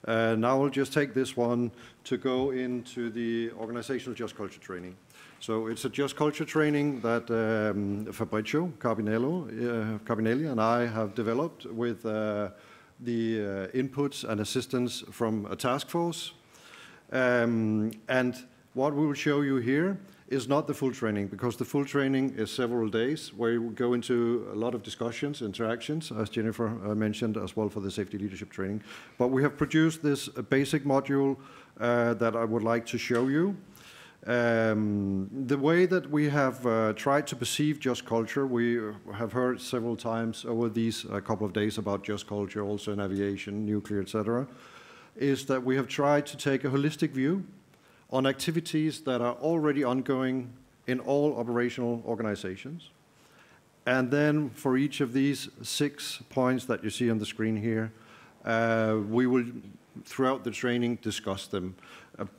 Now I'll just take this one to go into the organizational just culture training. So it's a just culture training that Fabrizio Carbinelli and I have developed with the inputs and assistance from a task force. And what we will show you here is not the full training, because the full training is several days where we go into a lot of discussions, interactions, as Jennifer mentioned as well for the safety leadership training. But we have produced this basic module that I would like to show you. The way that we have tried to perceive just culture, we have heard several times over these couple of days about just culture, also in aviation, nuclear, etc., is that we have tried to take a holistic view on activities that are already ongoing in all operational organizations. And then for each of these 6 points that you see on the screen here, we will, throughout the training, discuss them.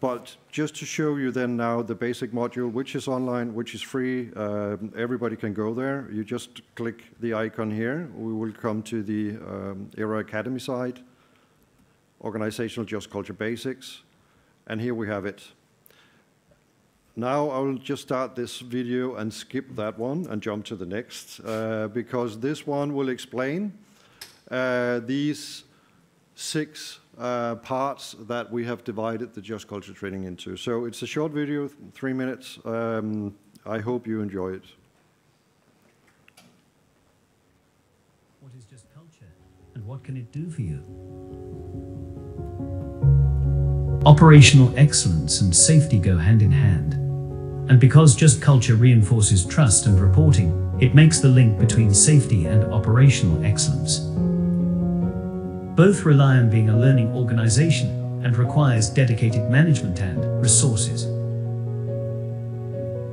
But just to show you then now the basic module, which is online, which is free, everybody can go there. You just click the icon here. We will come to the ERA Academy side, Organizational Just Culture Basics, and here we have it. Now I will just start this video and skip that one and jump to the next, because this one will explain these 6 parts that we have divided the Just Culture training into. So it's a short video, 3 minutes. I hope you enjoy it. What is Just Culture, and what can it do for you? Operational excellence and safety go hand in hand. And because Just Culture reinforces trust and reporting, it makes the link between safety and operational excellence. Both rely on being a learning organization and requires dedicated management and resources.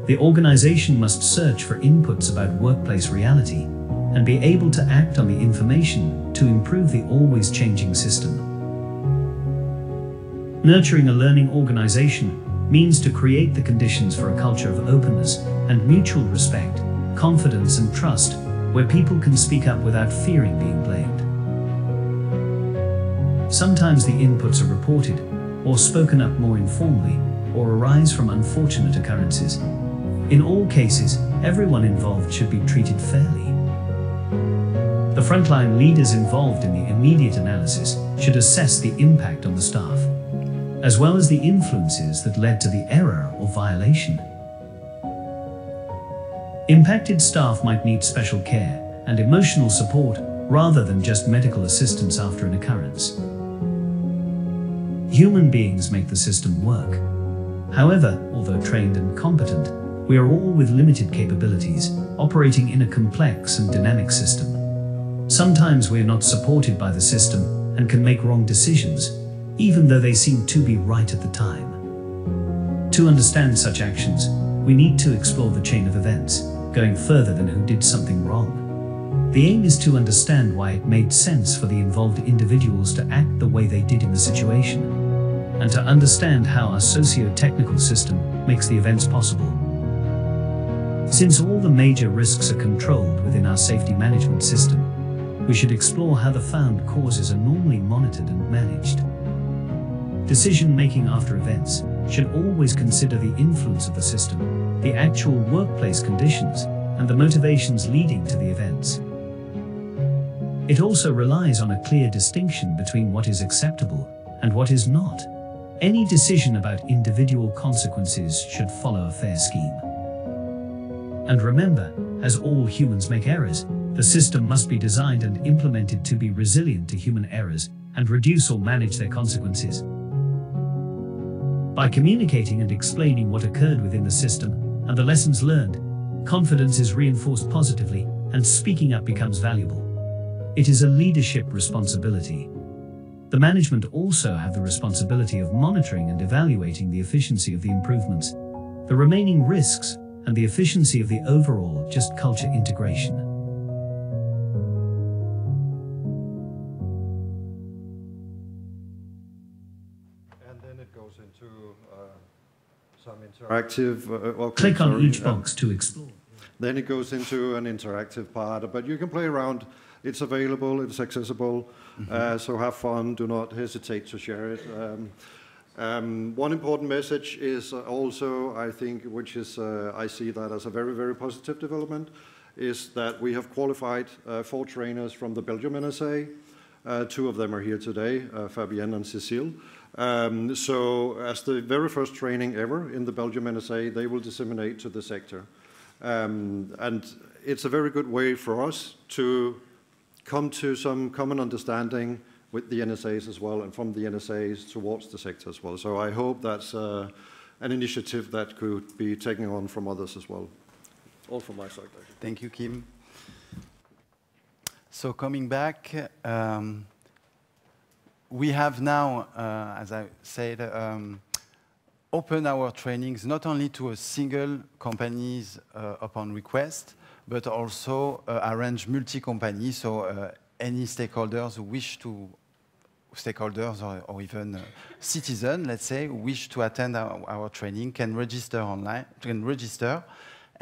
The organization must search for inputs about workplace reality and be able to act on the information to improve the always changing system. Nurturing a learning organization means to create the conditions for a culture of openness and mutual respect, confidence and trust, where people can speak up without fearing being blamed. Sometimes the inputs are reported or spoken up more informally or arise from unfortunate occurrences. In all cases, everyone involved should be treated fairly. The frontline leaders involved in the immediate analysis should assess the impact on the staff, as well as the influences that led to the error or violation. Impacted staff might need special care and emotional support rather than just medical assistance after an occurrence. Human beings make the system work. However, although trained and competent, we are all with limited capabilities, operating in a complex and dynamic system. Sometimes we are not supported by the system and can make wrong decisions, even though they seem to be right at the time. To understand such actions, we need to explore the chain of events, going further than who did something wrong. The aim is to understand why it made sense for the involved individuals to act the way they did in the situation, and to understand how our socio-technical system makes the events possible. Since all the major risks are controlled within our safety management system, we should explore how the found causes are normally monitored and managed. Decision-making after events should always consider the influence of the system, the actual workplace conditions, and the motivations leading to the events. It also relies on a clear distinction between what is acceptable and what is not. Any decision about individual consequences should follow a fair scheme. And remember, as all humans make errors, the system must be designed and implemented to be resilient to human errors and reduce or manage their consequences. By communicating and explaining what occurred within the system and the lessons learned, confidence is reinforced positively and speaking up becomes valuable. It is a leadership responsibility. The management also have the responsibility of monitoring and evaluating the efficiency of the improvements, the remaining risks, and the efficiency of the overall just culture integration. And then it goes into some interactive... Click on each box to explore. Then it goes into an interactive part, but you can play around. It's available, it's accessible, so have fun, do not hesitate to share it. One important message is also, I think, which is, I see that as a very, very positive development, is that we have qualified 4 trainers from the Belgium NSA. 2 of them are here today, Fabienne and Cécile. So as the very first training ever in the Belgium NSA, they will disseminate to the sector. And it's a very good way for us to come to some common understanding with the NSAs as well, and from the NSAs towards the sector as well. So I hope that's an initiative that could be taken on from others as well. All from my side. Thank you, Kim. So coming back, we have now, as I said, open our trainings not only to a single companies upon request, but also arrange multi-company, so any stakeholders who wish to, stakeholders or even citizens, let's say, who wish to attend our training can register online,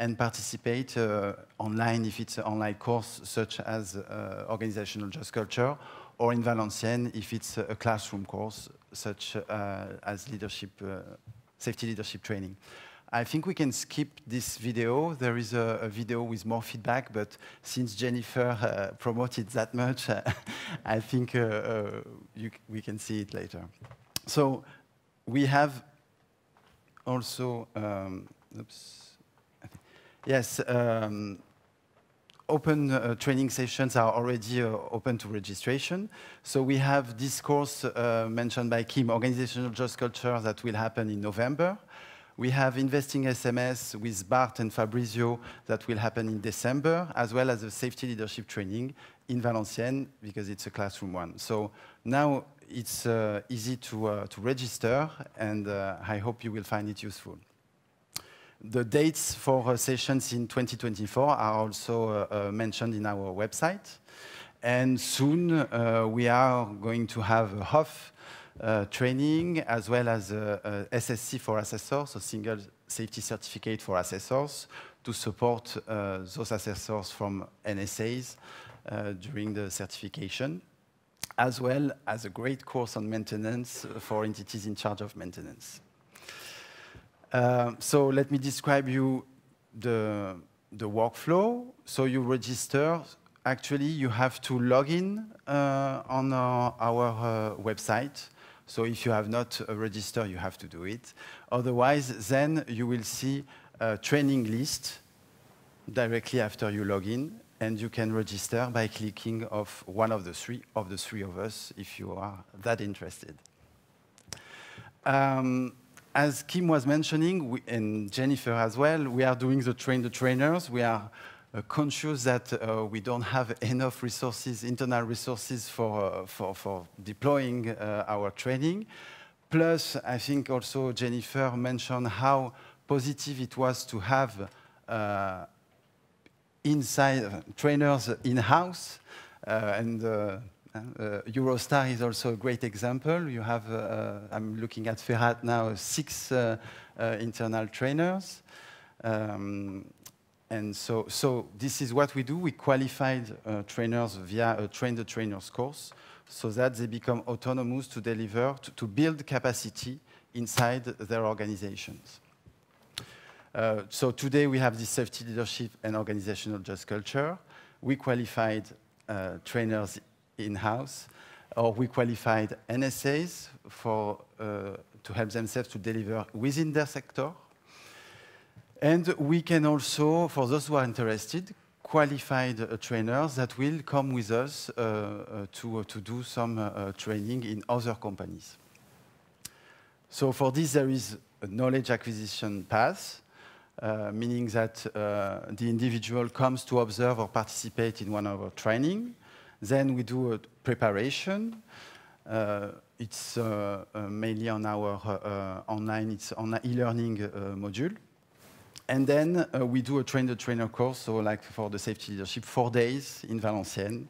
and participate online if it's an online course such as organizational just culture, or in Valenciennes if it's a classroom course such as leadership, safety leadership training. I think we can skip this video. There is a video with more feedback, but since Jennifer promoted that much, I think we can see it later. So we have also, yes, open training sessions are already open to registration. So we have this course mentioned by Kim, Organizational Just Culture, that will happen in November. We have Investing SMS with Bart and Fabrizio that will happen in December, as well as a safety leadership training in Valenciennes, because it's a classroom one. So now it's easy to register, and I hope you will find it useful. The dates for sessions in 2024 are also mentioned in our website. And soon we are going to have a HOF training, as well as a SSC for assessors, so single safety certificate for assessors, to support those assessors from NSAs during the certification, as well as a great course on maintenance for entities in charge of maintenance. So let me describe you the workflow. So you register. Actually, you have to log in on our website. So if you have not registered, you have to do it. Otherwise, then you will see a training list directly after you log in, and you can register by clicking of one of the three of us if you are that interested. As Kim was mentioning, and Jennifer as well, we are doing the train the trainers. We are conscious that we don't have enough resources, internal resources for deploying our training. Plus, I think also Jennifer mentioned how positive it was to have trainers in-house. Eurostar is also a great example. You have, I'm looking at Ferhat now, 6 internal trainers. And so this is what we do. We qualified trainers via a Train the Trainers course, so that they become autonomous to deliver, to build capacity inside their organizations. So today we have this safety leadership and organizational just culture. We qualified trainers in-house, or we qualified NSAs to help themselves to deliver within their sector. And we can also, for those who are interested, qualified trainers that will come with us to do some training in other companies. So for this, there is a knowledge acquisition path, meaning that the individual comes to observe or participate in one of our training. Then we do a preparation. It's mainly on our online, it's on an e-learning module. And then we do a train-the-trainer course, so like for the safety leadership, 4 days in Valenciennes,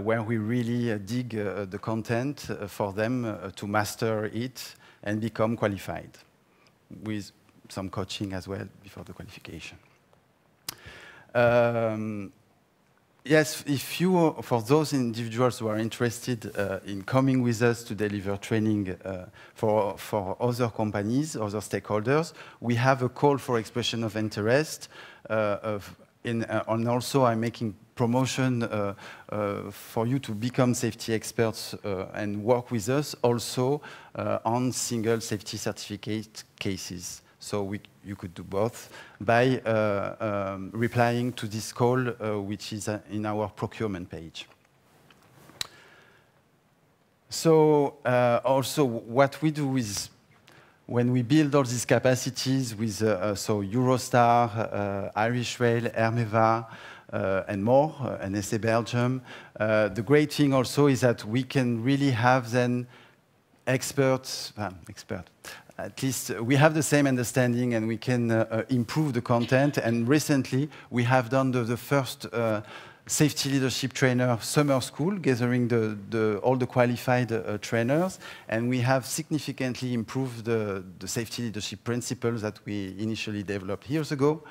where we really dig the content for them to master it and become qualified, with some coaching as well before the qualification. Yes, if you, for those individuals who are interested in coming with us to deliver training for other companies, other stakeholders, we have a call for expression of interest. And also I'm making promotion for you to become safety experts and work with us also on single safety certificate cases. So you could do both by replying to this call, which is in our procurement page. So also what we do is when we build all these capacities with so Eurostar, Irish Rail, Hermeva, and more, NSA Belgium, the great thing also is that we can really have then experts, at least we have the same understanding and we can improve the content. And recently we have done the first safety leadership trainer summer school, gathering all the qualified trainers. And we have significantly improved the safety leadership principles that we initially developed years ago.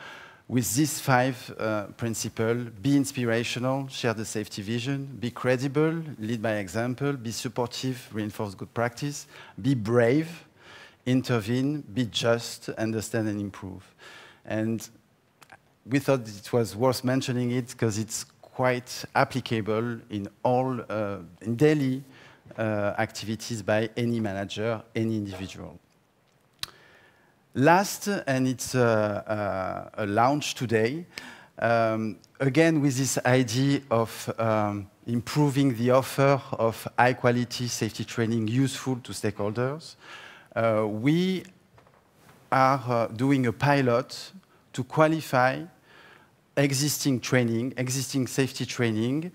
With these 5 principles: be inspirational, share the safety vision, be credible, lead by example, be supportive, reinforce good practice, be brave, intervene, be just, understand and improve. And we thought it was worth mentioning it because it's quite applicable in all in daily activities by any manager, any individual. Last, and it's a launch today, again with this idea of improving the offer of high-quality safety training useful to stakeholders. We are doing a pilot to qualify existing training, existing safety training,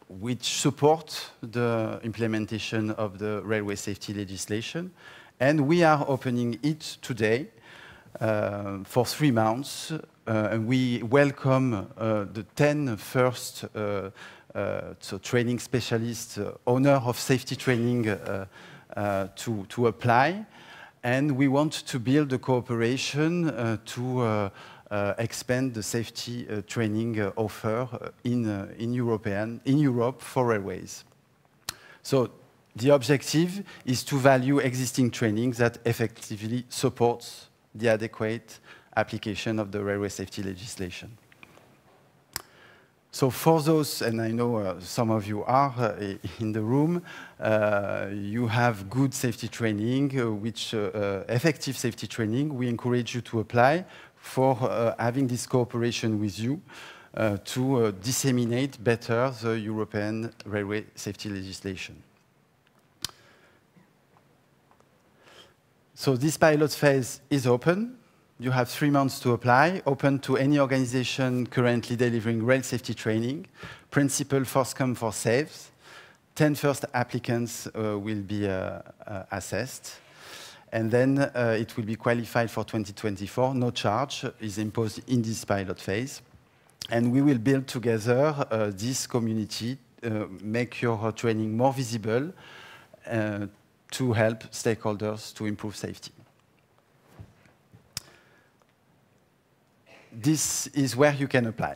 which support the implementation of the railway safety legislation. And we are opening it today for 3 months. And we welcome the 10 first so training specialists, owner of safety training, to apply, and we want to build a cooperation to expand the safety training offer in Europe for railways. So the objective is to value existing training that effectively supports the adequate application of the railway safety legislation. So for those, and I know some of you are in the room, you have good safety training, effective safety training. We encourage you to apply for having this cooperation with you to disseminate better the European railway safety legislation. So this pilot phase is open. You have 3 months to apply, open to any organization currently delivering rail safety training. Principle first come, first served. 10 first applicants will be assessed. And then it will be qualified for 2024. No charge is imposed in this pilot phase. And we will build together this community, make your training more visible to help stakeholders to improve safety. This is where you can apply.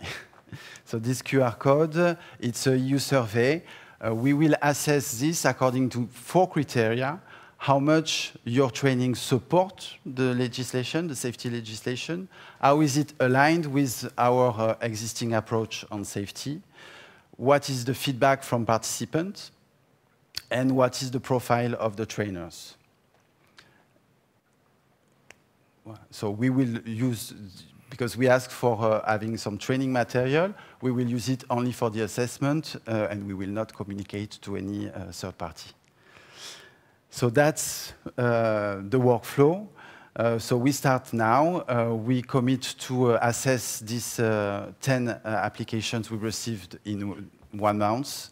So this QR code, it's a EU survey. We will assess this according to 4 criteria: how much your training supports the legislation, the safety legislation, how is it aligned with our existing approach on safety, what is the feedback from participants, and what is the profile of the trainers. So we will use, because we ask for having some training material, we will use it only for the assessment, and we will not communicate to any third party. So that's the workflow. So we start now. We commit to assess these 10 applications we received in 1 month.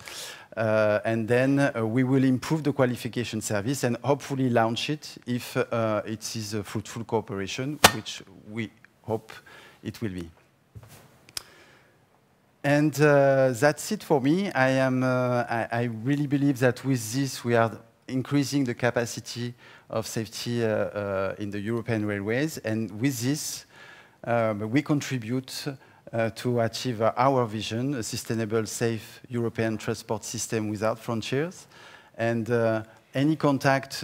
And then we will improve the qualification service and hopefully launch it if it is a fruitful cooperation, which we hope it will be. And that's it for me. I really believe that with this we are increasing the capacity of safety in the European railways, and with this we contribute to achieve our vision, a sustainable, safe European transport system without frontiers. And any contact,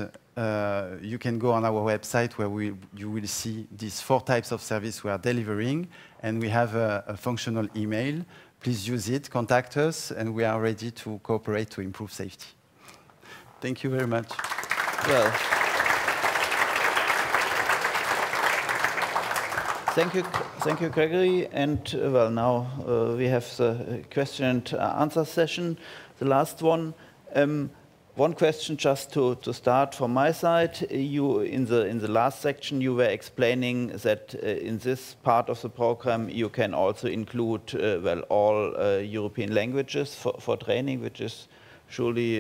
you can go on our website where you will see these 4 types of service we are delivering, and we have a functional email. Please use it, contact us, and we are ready to cooperate to improve safety. Thank you very much. Well, thank you, Gregory. And well, now we have the question and answer session, the last one. One question just to start from my side. You, in the last section, you were explaining that in this part of the program you can also include well, all European languages for training, which is surely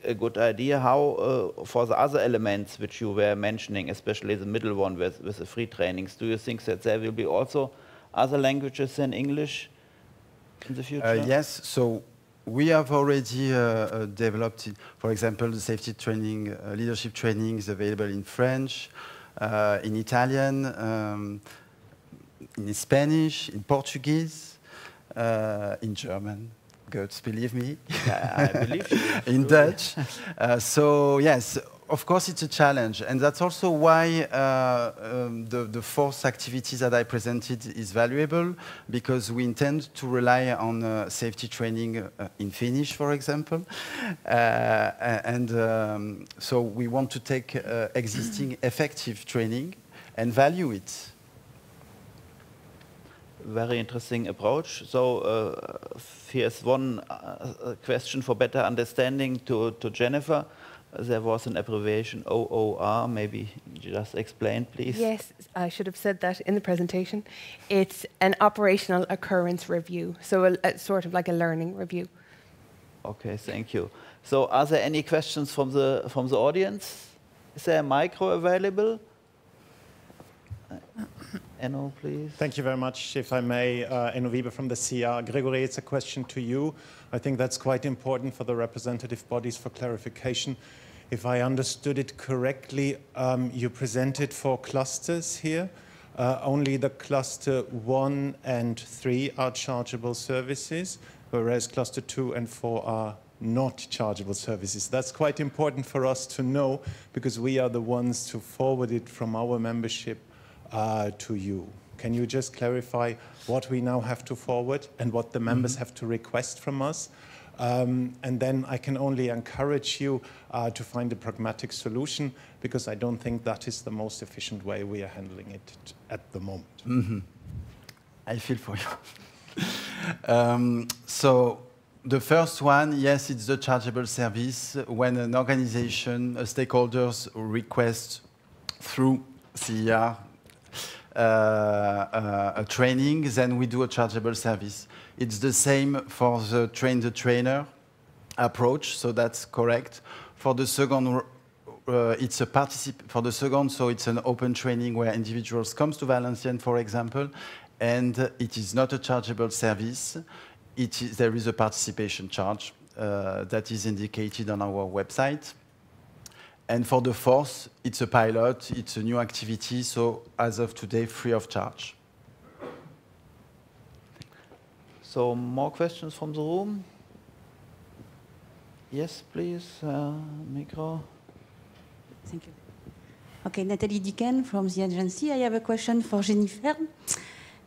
a good idea. How, for the other elements which you were mentioning, especially the middle one with the free trainings, do you think that there will be also other languages than English in the future? Yes. So we have already developed, for example, the safety training, leadership training is available in French, in Italian, in Spanish, in Portuguese, in German. Good, believe me. Yeah, I believe you. In Dutch. So yes, of course it's a challenge, and that's also why the 4 activities that I presented is valuable, because we intend to rely on safety training in Finnish, for example, so we want to take existing effective training and value it. Very interesting approach. So here's one question for better understanding to Jennifer. There was an abbreviation OOR. Maybe you just explain, please. Yes, I should have said that in the presentation. It's an operational occurrence review, so a sort of like a learning review. Okay, thank you. So are there any questions from the audience? Is there a micro available? Enno, please. Thank you very much. If I may, Enno Wiebe from the CR. Gregory, it's a question to you. I think that's quite important for the representative bodies for clarification. If I understood it correctly, you presented 4 clusters here. Only the cluster 1 and 3 are chargeable services, whereas cluster 2 and 4 are not chargeable services. That's quite important for us to know, because we are the ones to forward it from our membership to you. Can you just clarify what we now have to forward and what the members have to request from us? And then I can only encourage you to find a pragmatic solution, because I don't think that is the most efficient way we are handling it at the moment. I feel for you. So the first one, yes, it's the chargeable service. When an organization, stakeholders request through CER a training, then we do a chargeable service. It's the same for the train-the-trainer approach, so that's correct. For the second, so it's an open training where individuals come to Valenciennes, for example, and it is not a chargeable service. There is a participation charge that is indicated on our website. And for the 4th, it's a pilot, it's a new activity, so as of today, free of charge. So more questions from the room? Yes, please, micro. Thank you. Okay, Nathalie Dicken from the agency. I have a question for Jennifer.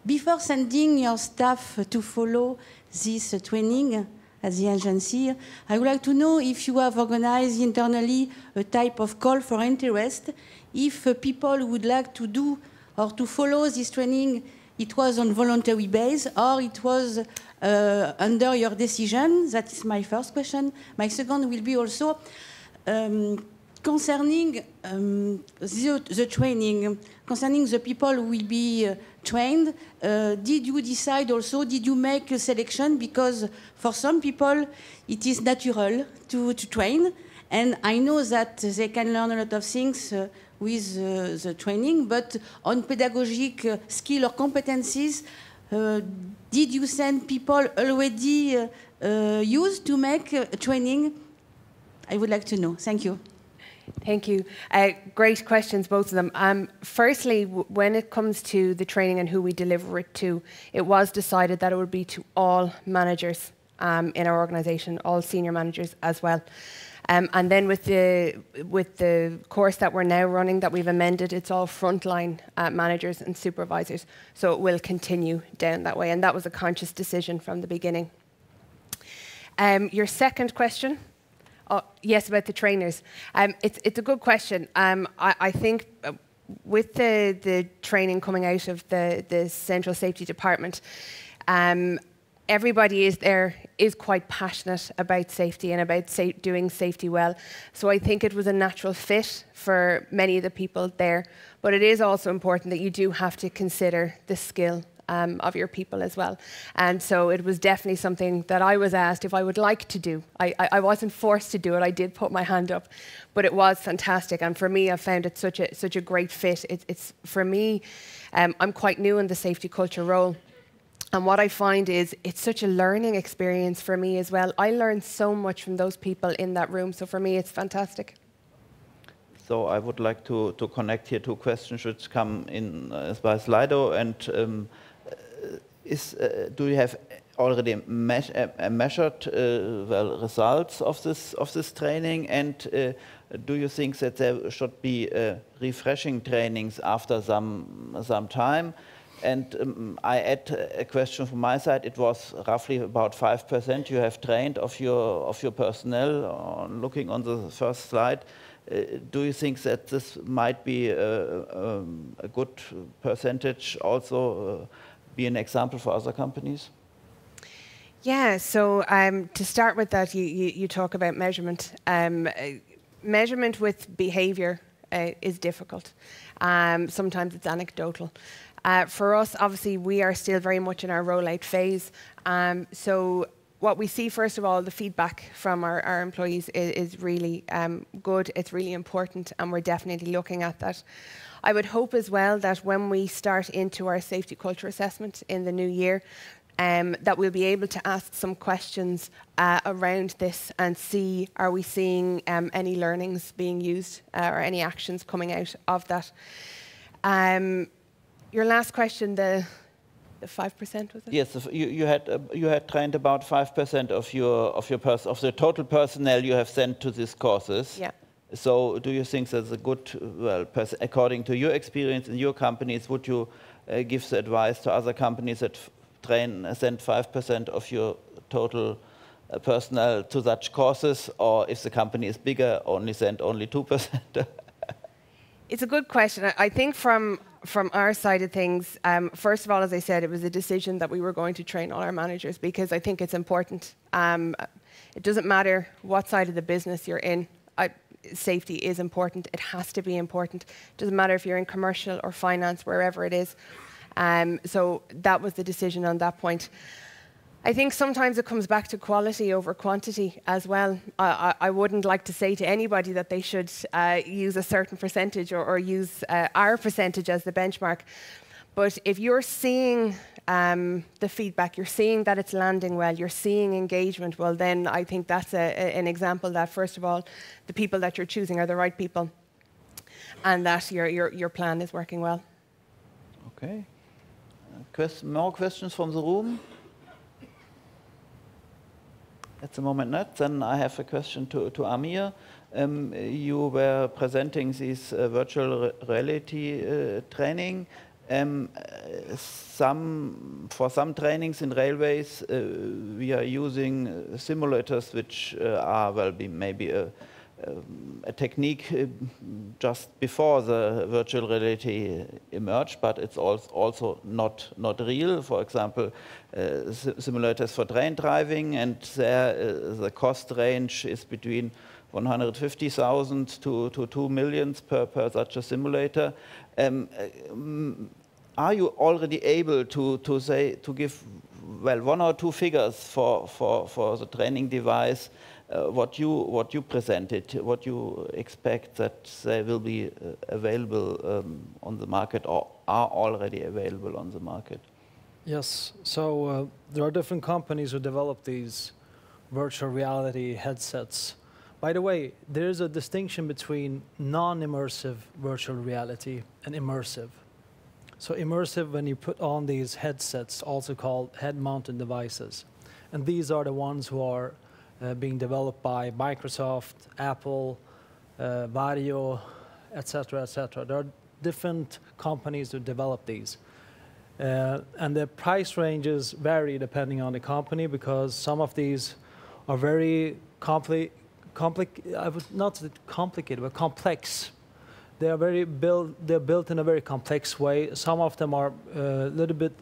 Before sending your staff to follow this training at the agency, I would like to know if you have organized internally a type of call for interest. If people would like to do or to follow this training, it was on voluntary base or it was under your decision. That is my first question. My second will be also, concerning the training, concerning the people who will be trained, did you decide also, did you make a selection? Because for some people, it is natural to train. And I know that they can learn a lot of things with the training, but on pedagogic skill or competencies, did you send people already used to make training? I would like to know. Thank you. Thank you. Great questions, both of them. Firstly, when it comes to the training and who we deliver it to, it was decided that it would be to all managers in our organisation, all senior managers as well. And then with the course that we're now running, that we've amended, it's all frontline managers and supervisors. So it will continue down that way. And that was a conscious decision from the beginning. Your second question? Yes, about the trainers. It's a good question. I think with the training coming out of the Central Safety Department, everybody is quite passionate about safety and about doing safety well. So I think it was a natural fit for many of the people there. But it is also important that you do have to consider the skill of your people as well. And so it was definitely something that I was asked if I would like to do. I wasn't forced to do it. I did put my hand up, but it was fantastic. And for me, I found it such a great fit. It's for me, I'm quite new in the safety culture role. And what I find is it's such a learning experience for me as well. I learned so much from those people in that room. So for me, it's fantastic. So I would like to connect here two questions which come in by Slido. And do you have already measured results of this training? And do you think that there should be refreshing trainings after some time? And I add a question from my side. It was roughly about 5% you have trained of your personnel. Looking on the first slide, do you think that this might be a good percentage, also be an example for other companies? Yeah, so to start with that, you talk about measurement. Measurement with behaviour is difficult. Sometimes it's anecdotal. For us, obviously, we are still very much in our rollout phase. So what we see, first of all, the feedback from our employees is really good. It's really important, and we're definitely looking at that. I would hope as well that when we start into our safety culture assessment in the new year, that we'll be able to ask some questions around this and see, are we seeing any learnings being used or any actions coming out of that. Your last question, the 5%, was it? Yes, you had trained about 5% of the total personnel you have sent to these courses. Yeah. So do you think that's a good, according to your experience in your companies, would you give the advice to other companies that send 5% of your total personnel to such courses, or if the company is bigger, send only 2%? It's a good question. I think from our side of things, first of all, as I said, it was a decision that we were going to train all our managers because I think it's important. It doesn't matter what side of the business you're in. Safety is important. It has to be important. It doesn't matter if you're in commercial or finance, wherever it is. So that was the decision on that point. I think sometimes it comes back to quality over quantity as well. I wouldn't like to say to anybody that they should use a certain percentage or use our percentage as the benchmark. But if you're seeing the feedback, you're seeing that it's landing well, you're seeing engagement, well then I think that's an example that, first of all, the people that you're choosing are the right people and that your plan is working well. Okay. More questions from the room? At the moment not. Then I have a question to Amir. You were presenting this virtual reality training. For some trainings in railways, we are using simulators which are maybe a technique just before the virtual reality emerged, but it's also not real. For example, simulators for train driving, and there the cost range is between 150,000 to 2 million per such a simulator. Are you already able to give, well, 1 or 2 figures for the training device, what you presented, what you expect that they will be available on the market or are already available on the market? Yes, so there are different companies who develop these virtual reality headsets. By the way, there is a distinction between non-immersive virtual reality and immersive. So immersive, when you put on these headsets, also called head-mounted devices. And these are the ones who are being developed by Microsoft, Apple, Vario, etc., etc. There are different companies who develop these. And the price ranges vary depending on the company, because some of these are very not complicated, but complex. They are they're built in a very complex way. Some of them are a little bit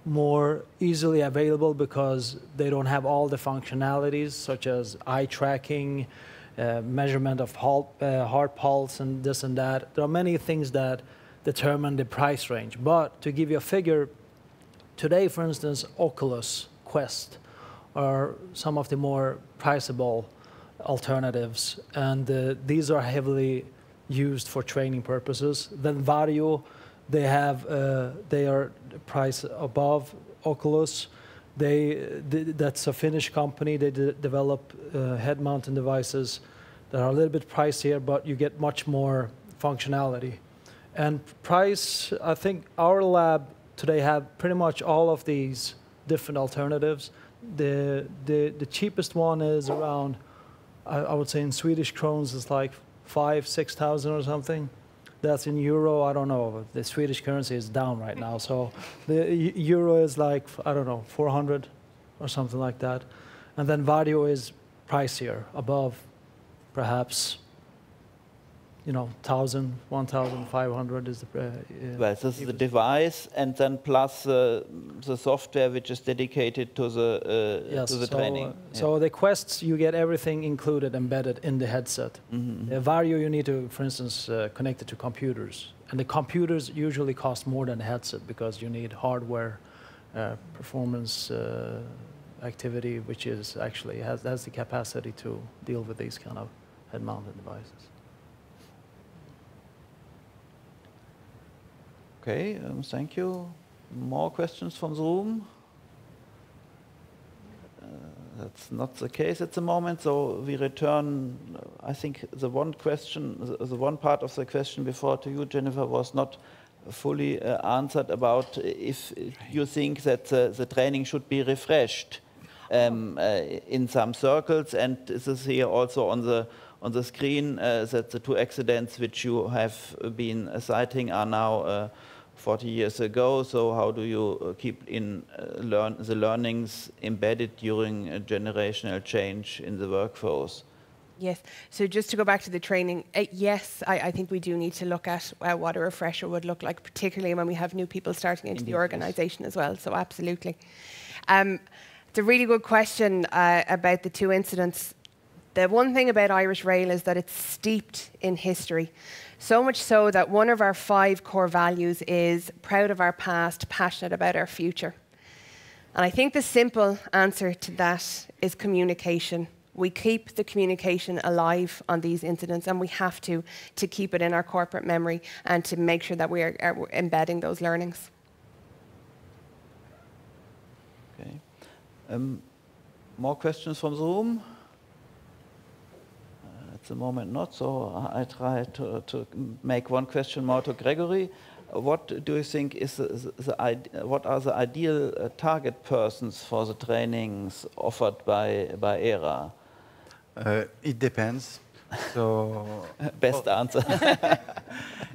more easily available because they don't have all the functionalities, such as eye tracking, measurement of heart pulse, and this and that. There are many things that determine the price range. But to give you a figure, today, for instance, Oculus Quest are some of the more priceable alternatives, and these are heavily used for training purposes. Then Vario, they are priced above Oculus. That's a Finnish company. They develop head-mounted devices that are a little bit pricier, but you get much more functionality. And price, I think our lab today have pretty much all of these different alternatives. The cheapest one is around, I would say in Swedish crowns, it's like 5,000-6,000 or something. That's in euro, I don't know. The Swedish currency is down right now, so the euro is like, I don't know, 400 or something like that. And then Vario is pricier, above perhaps, 1,000, 1,500 is the well, this is the device, and then plus the software which is dedicated to the training. So the Quests, you get everything included, embedded in the headset. Vario, you need to, for instance, connect it to computers. And the computers usually cost more than the headset because you need hardware, performance activity, which is actually has the capacity to deal with these kind of head-mounted devices. Okay, thank you. More questions from the room? That's not the case at the moment, so we return. I think the one part of the question before to you, Jennifer, was not fully answered about if you think that the training should be refreshed in some circles, and this is here also on the screen that the 2 accidents which you have been citing are now 40 years ago. So how do you keep the learnings embedded during a generational change in the workforce? Yes, so just to go back to the training, yes, I think we do need to look at what a refresher would look like, particularly when we have new people starting into the organisation as well, so absolutely. It's a really good question about the 2 incidents. The one thing about Irish Rail is that it's steeped in history. So much so that one of our 5 core values is proud of our past, passionate about our future. And I think the simple answer to that is communication. We keep the communication alive on these incidents, and we have to keep it in our corporate memory and to make sure that we are embedding those learnings. Okay. More questions from the room? At the moment not, so I try to make one question more to Gregory. What do you think is what are the ideal target persons for the trainings offered by ERA? It depends. So best answer.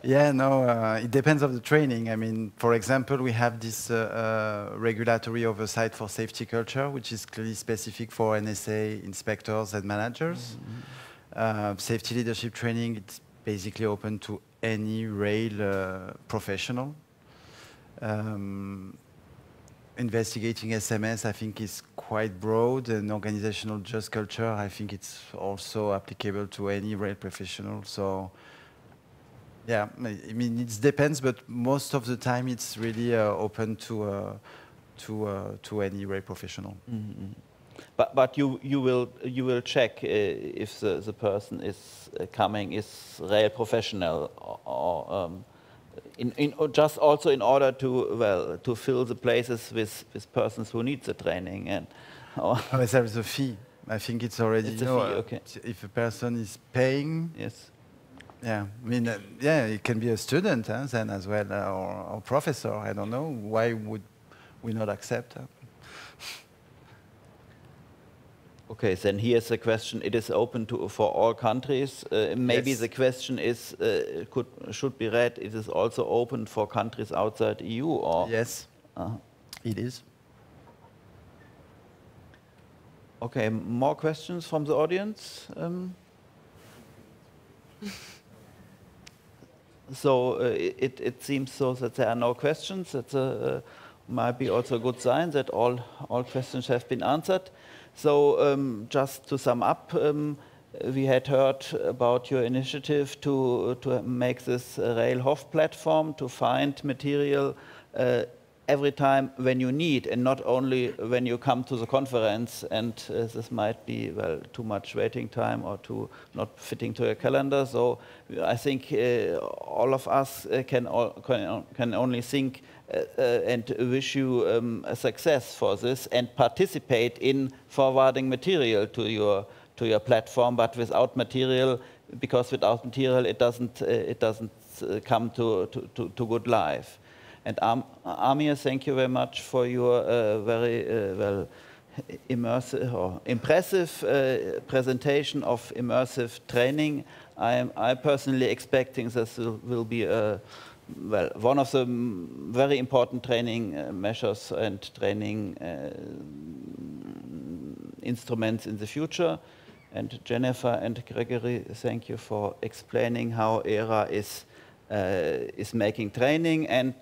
Yeah, no, it depends on the training. I mean, for example, we have this regulatory oversight for safety culture, which is clearly specific for NSA inspectors and managers. Safety leadership training, it's basically open to any rail professional. investigating SMS, I think, is quite broad, and organizational just culture, I think it's also applicable to any rail professional. So, yeah, I mean, it depends, but most of the time it's really open to any rail professional. Mm-hmm. But you will check if the person is coming is rail professional, or just also in order to fill the places with persons who need the training. And there is a fee. I think it's already. It's a fee, okay. If a person is paying. Yes. Yeah, I mean, yeah, it can be a student then as well, or professor. I don't know. Why would we not accept? Okay, then here's the question. It is open for all countries. Maybe Yes. the question is, should be read, it is also open for countries outside EU, or? Yes, it is. Okay, more questions from the audience? So it seems so that there are no questions. That might be also a good sign that all questions have been answered. So just to sum up, we had heard about your initiative to make this RailHof platform, to find material every time when you need, and not only when you come to the conference, and this might be, well, too much waiting time or not fitting to your calendar. So I think all of us can only think and wish you a success for this, and participate in forwarding material to your platform. But without material, because without material it doesn't come to good life. And Amir, thank you very much for your very immersive or impressive presentation of immersive training. I personally expecting this will be one of the very important training measures and training instruments in the future. And Jennifer and Gregory, thank you for explaining how ERA is making training, and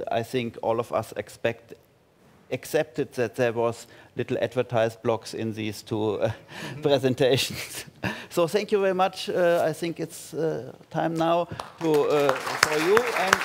I think all of us accepted that there was little advertised blocks in these two presentations. So thank you very much. I think it's time now for you, and